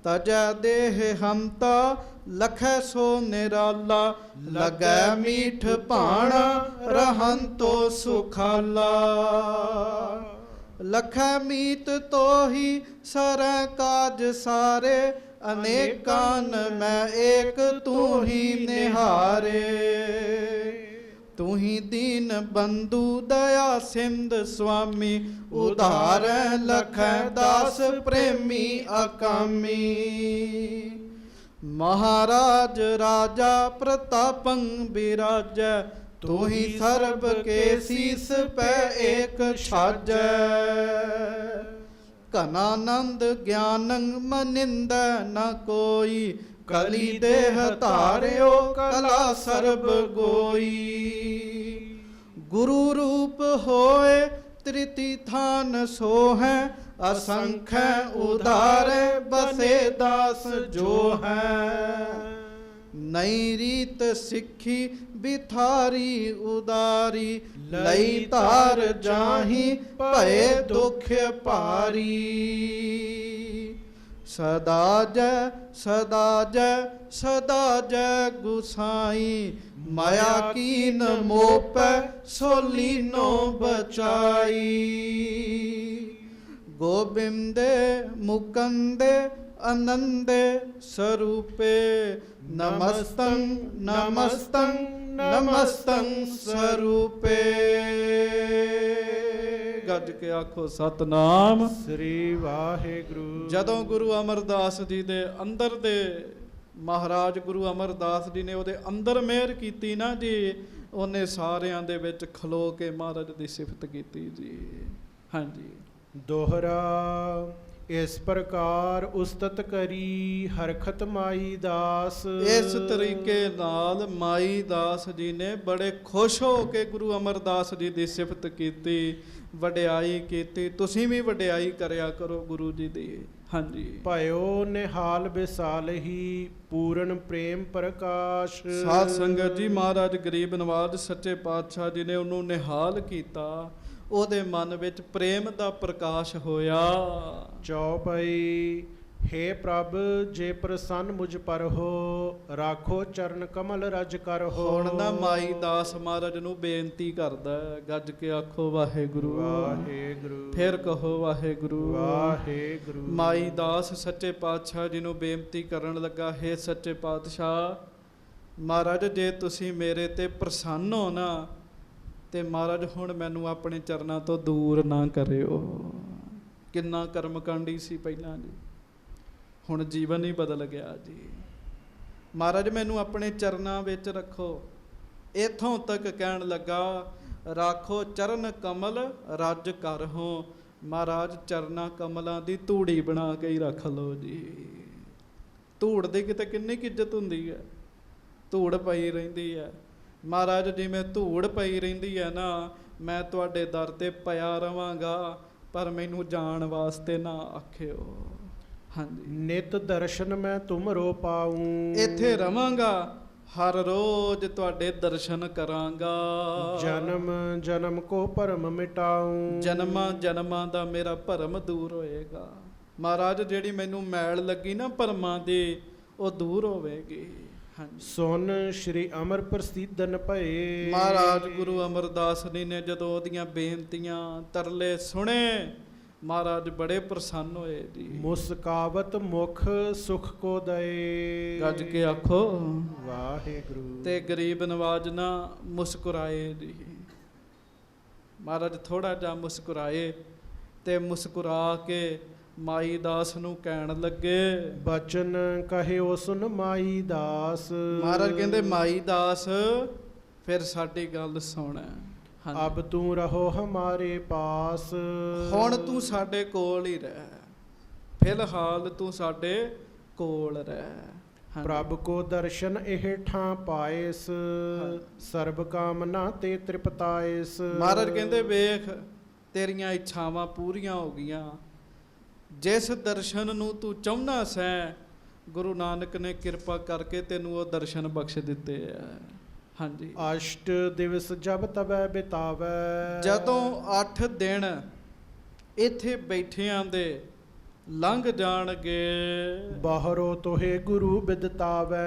ਤਜੈ ਦੇਹ ਹਮਤਾ ਲਖੈ ਸੋ ਨਿਰਾਲਾ ਲਗੈ ਮੀਠ ਭਾਣਾ ਰਹੰਤੋ ਸੁਖਾਲਾ ਲਖੈ ਮੀਤ ਤੋਹੀ ਸਰੈ ਕਾਜ ਸਾਰੇ ਅਨੇਕਾਨ ਮੈਂ ਏਕ ਤੂੰ ਹੀ ਨਿਹਾਰੇ ਤੂੰ ਹੀ ਦੀਨ ਬੰਧੂ ਦਇਆ ਸਿੰਧ ਸੁਆਮੀ ਉਧਾਰੈ ਲਖੈ ਦਾਸ ਪ੍ਰੇਮੀ ਅਕਾਮੀ ਮਹਾਰਾਜ ਰਾਜਾ ਪ੍ਰਤਾਪੰ ਬਿਰਾਜੈ ਤੂੰ ਹੀ ਸਰਬ ਕੇ ਸੀਸ ਪੈ ਏਕ ਛਾਜੈ ਘਨਾਨੰਦ ਗਿਆਨੰ ਮਨਿੰਦੈ ਨ ਕੋਈ ਕਲੀ ਦੇਹ ਧਾਰਿਓ ਕਲਾ ਸਰਬ ਗੋਈ ਗੁਰੂ ਰੂਪ ਹੋਏ ਤ੍ਰਿਤੀ ਥਾਨ ਸੋ ਹੈ ਅਸੰਖੈ ਉਧਾਰੇ ਬਸੇ ਦਾਸ ਜੋ ਹੈ ਨਈ ਰੀਤ ਸਿੱਖੀ ਬਿਥਾਰੀ ਉਦਾਰੀ ਲਈ ਧਾਰ ਜਾਹੀ ਭਏ ਦੁਖ ਭਾਰੀ ਸਦਾ ਜੈ ਸਦਾ ਜੈ ਸਦਾ ਜੈ ਗੁਸਾਈ ਮਾਇਆ ਕੀਨ ਮੋਪੈ ਸੋ ਲੀਨੋ ਬਚਾਈ ਗੋਬਿੰਦੇ ਮੁਕੰਦੇ ਆਨੰਦੇ ਸਰੂਪੇ ਨਮਸਤੰ ਨਮਸਤੰ ਨਮਸਤੰ ਸਰੂਪੇ ਗੱਜ ਕੇ ਆਖੋ ਸਤਨਾਮ ਸ੍ਰੀ ਵਾਹਿਗੁਰੂ। ਜਦੋਂ ਗੁਰੂ ਅਮਰਦਾਸ ਜੀ ਦੇ ਅੰਦਰ ਦੇ ਮਹਾਰਾਜ ਗੁਰੂ ਅਮਰਦਾਸ ਜੀ ਨੇ ਉਹਦੇ ਅੰਦਰ ਮਿਹਰ ਕੀਤੀ ਨਾ ਜੀ, ਉਹਨੇ ਸਾਰਿਆਂ ਦੇ ਵਿੱਚ ਖਲੋ ਕੇ ਮਹਾਰਾਜ ਦੀ ਸਿਫਤ ਕੀਤੀ ਜੀ। ਹਾਂਜੀ ਦੋਹਰਾ ਇਸ ਪ੍ਰਕਾਰ ਉਸਤਤ ਕਰੀ ਹਰਖਤ ਮਾਈ ਦਾਸ। ਇਸ ਤਰੀਕੇ ਨਾਲ ਮਾਈ ਦਾਸ ਜੀ ਨੇ ਬੜੇ ਖੁਸ਼ ਹੋ ਕੇ ਗੁਰੂ ਅਮਰਦਾਸ ਜੀ ਦੀ ਸਿਫਤ ਕੀਤੀ, ਵਡਿਆਈ ਕੀਤੀ। ਤੁਸੀਂ ਵੀ ਵਡਿਆਈ ਕਰਿਆ ਕਰੋ ਗੁਰੂ ਜੀ ਦੀ। ਹਾਂਜੀ ਭਇਓ ਨਿਹਾਲ ਵਿਸਾਲ ਹੀ ਪੂਰਨ ਪ੍ਰੇਮ ਪ੍ਰਕਾਸ਼। ਸਾਧ ਸੰਗਤ ਜੀ, ਮਹਾਰਾਜ ਗਰੀਬ ਨਵਾਜ ਸੱਚੇ ਪਾਤਸ਼ਾਹ ਜੀ ਨੇ ਉਹਨੂੰ ਨਿਹਾਲ ਕੀਤਾ, ਉਹਦੇ ਮਨ ਵਿੱਚ ਪ੍ਰੇਮ ਦਾ ਪ੍ਰਕਾਸ਼ ਹੋਇਆ। ਚੌਪਈ हे प्रभ जे प्रसन्न मुझ पर हो, राखो चरण कमल रज कर हो। ਹੁਣ ਨਾ ਮਾਈ ਦਾਸ ਮਹਾਰਾਜ ਨੂੰ ਬੇਨਤੀ ਕਰਦਾ ਹੈ, ਗੱਜ ਕੇ ਆਖੋ ਵਾਹਿਗੁਰੂ ਵਾਹਿਗੁਰੂ। ਫਿਰ ਕਹੋ ਵਾਹਿਗੁਰੂ। ਵਾਹਿਗੁਰੂ। ਮਾਈ ਦਾਸ ਸੱਚੇ ਪਾਤਸ਼ਾਹ ਜੀ ਨੂੰ ਬੇਨਤੀ ਕਰਨ ਲੱਗਾ, ਹੇ ਸੱਚੇ ਪਾਤਸ਼ਾਹ ਮਹਾਰਾਜ ਜੇ ਤੁਸੀਂ ਮੇਰੇ ਤੇ ਪ੍ਰਸੰਨ ਹੋ ਨਾ ਤੇ ਮਹਾਰਾਜ ਹੁਣ ਮੈਨੂੰ ਆਪਣੇ ਚਰਨਾਂ ਤੋਂ ਦੂਰ ਨਾ ਕਰਿਓ। ਕਿੰਨਾ ਕਰਮਕਾਂਡੀ ਸੀ ਪਹਿਲਾਂ ਜੀ, ਹੁਣ ਜੀਵਨ ਹੀ ਬਦਲ ਗਿਆ ਜੀ। ਮਹਾਰਾਜ ਮੈਨੂੰ ਆਪਣੇ ਚਰਨਾਂ ਵਿੱਚ ਰੱਖੋ। ਇੱਥੋਂ ਤੱਕ ਕਹਿਣ ਲੱਗਾ ਰਾਖੋ ਚਰਨ ਕਮਲ ਰਜ ਕਰ ਹੋ। ਮਹਾਰਾਜ ਚਰਨਾਂ ਕਮਲਾਂ ਦੀ ਧੂੜੀ ਬਣਾ ਕੇ ਹੀ ਰੱਖ ਲਓ ਜੀ। ਧੂੜ ਦੀ ਕਿਤੇ ਕਿੰਨੀ ਕੁ ਇੱਜ਼ਤ ਹੁੰਦੀ ਹੈ, ਧੂੜ ਪਈ ਰਹਿੰਦੀ ਹੈ। ਮਹਾਰਾਜ ਜਿਵੇਂ ਧੂੜ ਪਈ ਰਹਿੰਦੀ ਹੈ ਨਾ, ਮੈਂ ਤੁਹਾਡੇ ਦਰ ਤੇ ਪਿਆ ਰਵਾਂਗਾ, ਪਰ ਮੈਨੂੰ ਜਾਣ ਵਾਸਤੇ ਨਾ ਆਖਿਓ। ਹਾਂਜੀ, ਨਿਤ ਦਰਸ਼ਨ ਮੈਂ ਤੁਮਰੋ ਪਾਊਂ। ਇੱਥੇ ਰਵਾਂਗਾ, ਹਰ ਰੋਜ਼ ਤੁਹਾਡੇ ਦਰਸ਼ਨ ਕਰਾਂਗਾ। ਜਨਮ ਜਨਮ ਕੋ ਭਰਮ ਮਿਟਾਊਂ। ਜਨਮਾਂ ਜਨਮਾਂ ਦਾ ਮੇਰਾ ਭਰਮ ਦੂਰ ਹੋਏਗਾ। ਮਹਾਰਾਜ ਜਿਹੜੀ ਮੈਨੂੰ ਮੈਲ ਲੱਗੀ ਨਾ ਭਰਮਾਂ ਦੀ, ਉਹ ਦੂਰ ਹੋਵੇਗੀ। ਹਾਂਜੀ, ਸੁਨ ਸ਼੍ਰੀ ਅਮਰ ਪ੍ਰਸੀਦਨ ਭਏ। ਮਹਾਰਾਜ ਗੁਰੂ ਅਮਰਦਾਸ ਜੀ ਨੇ ਜਦੋਂ ਉਹਦੀਆਂ ਬੇਨਤੀਆਂ ਤਰਲੇ ਸੁਣੇ, ਮਹਾਰਾਜ ਬੜੇ ਪ੍ਰਸੰਨ ਹੋਏ ਜੀ। ਮੁਸਕਾਵਤ ਮੁਖ ਸੁਖ ਕੋ ਦਏ। ਗੱਜ ਕੇ ਆਖੋ ਵਾਹਿਗੁਰੂ। ਤੇ ਗਰੀਬ ਨਵਾਜ ਨਾ ਮੁਸਕਰਾਏ ਜੀ। ਮਹਾਰਾਜ ਥੋੜਾ ਜਿਹਾ ਮੁਸਕਰਾਏ ਤੇ ਮੁਸਕਰਾ ਕੇ ਮਾਈ ਦਾਸ ਨੂੰ ਕਹਿਣ ਲੱਗੇ, ਬਚਨ ਕਹਿਓ ਸੁਨ ਮਾਈ ਦਾਸ। ਮਹਾਰਾਜ ਕਹਿੰਦੇ ਮਾਈ ਦਾਸ ਫਿਰ ਸਾਡੀ ਗੱਲ ਸੁਣ। ਅਬ ਤੂੰ ਰਹੋ ਹਮਾਰੇ ਪਾਸ। ਹੁਣ ਤੂੰ ਸਾਡੇ ਕੋਲ ਹੀ ਰਹਿ, ਫਿਲਹਾਲ ਤੂੰ ਸਾਡੇ ਕੋਲ ਰਹਿ। ਪ੍ਰਭ ਕੋ ਦਰਸ਼ਨ ਇਹ ਠਾਂ ਪਾਇਸ। ਸਰਬ ਕਾਮਨਾ ਤੇ ਤ੍ਰਿਪਤਾਇਸ। ਮਹਾਰਾਜ ਕਹਿੰਦੇ ਵੇਖ ਤੇਰੀਆਂ ਇੱਛਾਵਾਂ ਪੂਰੀਆਂ ਹੋ ਗਈਆਂ। ਜਿਸ ਦਰਸ਼ਨ ਨੂੰ ਤੂੰ ਚਾਹੁੰਦਾ ਸੈਂ, ਗੁਰੂ ਨਾਨਕ ਨੇ ਕਿਰਪਾ ਕਰਕੇ ਤੈਨੂੰ ਉਹ ਦਰਸ਼ਨ ਬਖਸ਼ ਦਿੱਤੇ ਆ। ਹਾਂਜੀ, ਅਸ਼ਟ ਦਿਵਸ ਜਬ ਤਬੈ ਬਿਤਾਵੈ। ਜਦੋਂ 8 ਦਿਨ ਇੱਥੇ ਬੈਠਿਆਂ ਦੇ ਲੰਘ ਜਾਣਗੇ, ਬਾਹਰੋਂ ਤੋਹੇ ਗੁਰੂ ਬਿਦਤਾਵੈ।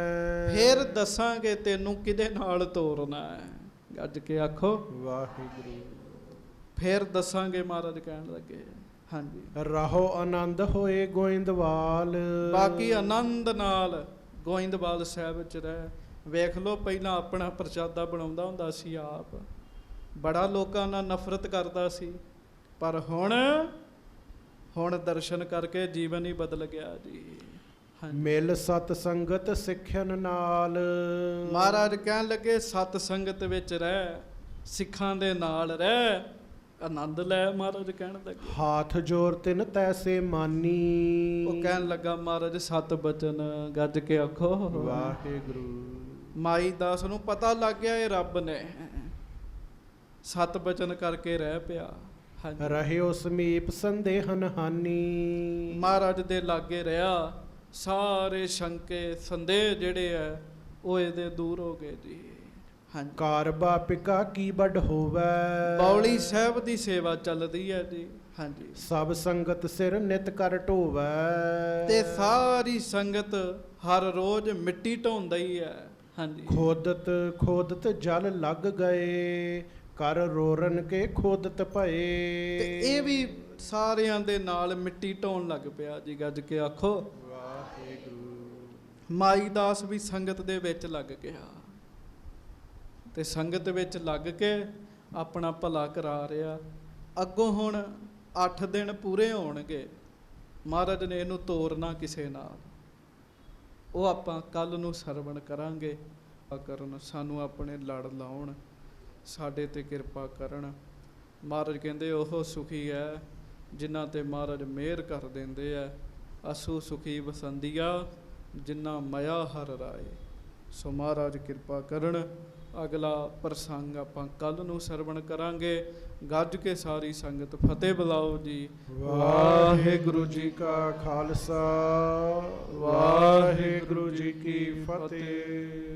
ਫਿਰ ਦੱਸਾਂਗੇ ਤੈਨੂੰ ਕਿਹਦੇ ਨਾਲ ਤੋਰਨਾ ਹੈ। ਗੱਜ ਕੇ ਆਖੋ ਵਾਹਿਗੁਰੂ। ਫਿਰ ਦੱਸਾਂਗੇ, ਮਹਾਰਾਜ ਕਹਿਣ ਲੱਗੇ। ਹਾਂਜੀ, ਰਹੋ ਆਨੰਦ ਹੋਏ ਗੋਇੰਦਵਾਲ। ਬਾਕੀ ਆਨੰਦ ਨਾਲ ਗੋਇੰਦਵਾਲ ਸਾਹਿਬ ਚ ਰਹਿ। ਵੇਖ ਲਓ ਪਹਿਲਾਂ ਆਪਣਾ ਪ੍ਰਸ਼ਾਦਾ ਬਣਾਉਂਦਾ ਹੁੰਦਾ ਸੀ ਆਪ, ਬੜਾ ਲੋਕਾਂ ਨਾਲ ਨਫ਼ਰਤ ਕਰਦਾ ਸੀ, ਪਰ ਹੁਣ ਦਰਸ਼ਨ ਕਰਕੇ ਜੀਵਨ ਹੀ ਬਦਲ ਗਿਆ ਜੀ। ਮਿਲ ਸਤ ਸੰਗਤ ਸਿੱਖਣ ਨਾਲ। ਮਹਾਰਾਜ ਕਹਿਣ ਲੱਗੇ ਸਤ ਸੰਗਤ ਵਿੱਚ ਰਹਿ, ਸਿੱਖਾਂ ਦੇ ਨਾਲ ਰਹਿ, ਆਨੰਦ ਲੈ। ਮਹਾਰਾਜ ਕਹਿਣ ਲੱਗੇ ਹਾਥ ਜੋਰ ਤਿਨ ਤੈਸੇ ਮਾਨੀ। ਉਹ ਕਹਿਣ ਲੱਗਾ ਮਹਾਰਾਜ ਸਤ ਬਚਨ। ਗੱਜ ਕੇ ਆਖੋ ਵਾਹਿਗੁਰੂ। ਮਾਈ ਦਾਸ ਨੂੰ ਪਤਾ ਲੱਗ ਗਿਆ ਇਹ ਰੱਬ ਨੇ ਸਤ ਬਚਨ ਕਰਕੇ ਰਹਿ ਪਿਆ। ਰਹਿਓ ਸਮੀਪ ਸੰਦੇਹਨ ਹਾਨੀ। ਮਹਾਰਾਜ ਦੇ ਲਾਗੇ ਰਿਹਾ, ਸਾਰੇ ਸ਼ੰਕੇ ਸੰਦੇਹ ਜਿਹੜੇ ਆ ਉਹ ਇਹਦੇ ਦੂਰ ਹੋ ਗਏ ਜੀ। ਹਾਂਜੀ, ਕਾਰ ਬਾਪਿਕਾ ਕੀ ਵੱਡ ਹੋਵੇ। ਬੌਲੀ ਸਾਹਿਬ ਦੀ ਸੇਵਾ ਚੱਲਦੀ ਹੈ ਜੀ। ਹਾਂਜੀ, ਸਭ ਸੰਗਤ ਸਿਰ ਨਿਤ ਕਰ ਢੋਵੇ। ਤੇ ਸਾਰੀ ਸੰਗਤ ਹਰ ਰੋਜ਼ ਮਿੱਟੀ ਢੋਂਦਾ ਹੀ ਹੈ। ਹਾਂਜੀ, ਖੋਦਤ ਖੋਦਤ ਜਲ ਲੱਗ ਗਏ। ਕਰ ਰੋਰਨ ਕੇ ਖੋਦਤ ਭਏ। ਤੇ ਇਹ ਵੀ ਸਾਰਿਆਂ ਦੇ ਨਾਲ ਮਿੱਟੀ ਢੋਣ ਲੱਗ ਪਿਆ ਜੀ। ਗੱਜ ਕੇ ਆਖੋ ਵਾਹਿਗੁਰੂ। ਮਾਈ ਦਾਸ ਵੀ ਸੰਗਤ ਦੇ ਵਿੱਚ ਲੱਗ ਗਿਆ ਤੇ ਸੰਗਤ ਵਿੱਚ ਲੱਗ ਕੇ ਆਪਣਾ ਭਲਾ ਕਰਾ ਰਿਹਾ। ਅੱਗੋਂ ਹੁਣ 8 ਦਿਨ ਪੂਰੇ ਹੋਣਗੇ, ਮਹਾਰਾਜ ਨੇ ਇਹਨੂੰ ਤੋਰਨਾ ਕਿਸੇ ਨਾਲ, ਉਹ ਆਪਾਂ ਕੱਲ ਨੂੰ ਸਰਵਣ ਕਰਾਂਗੇ। ਕਰਨ ਸਾਨੂੰ ਆਪਣੇ ਲੜ ਲਾਉਣ, ਸਾਡੇ ਤੇ ਕਿਰਪਾ ਕਰਨ। ਮਹਾਰਾਜ ਕਹਿੰਦੇ ਉਹ ਸੁਖੀ ਹੈ ਜਿਨ੍ਹਾਂ ਤੇ ਮਹਾਰਾਜ ਮਿਹਰ ਕਰ ਦਿੰਦੇ ਆ। ਅਸੂ ਸੁਖੀ ਵਸੰਦੀਆ ਜਿਨ੍ਹਾਂ ਮਾਇਆ ਹਰ ਰਾਏ। ਸੋ ਮਹਾਰਾਜ ਕਿਰਪਾ ਕਰਨ। ਅਗਲਾ ਪ੍ਰਸੰਗ ਆਪਾਂ ਕੱਲ ਨੂੰ ਸਰਵਣ ਕਰਾਂਗੇ। ਗੱਜ ਕੇ ਸਾਰੀ ਸੰਗਤ ਫਤਿਹ ਬੁਲਾਓ ਜੀ। ਵਾਹਿਗੁਰੂ ਜੀ ਕਾ ਖਾਲਸਾ, ਵਾਹਿਗੁਰੂ ਜੀ ਕੀ ਫਤਿਹ।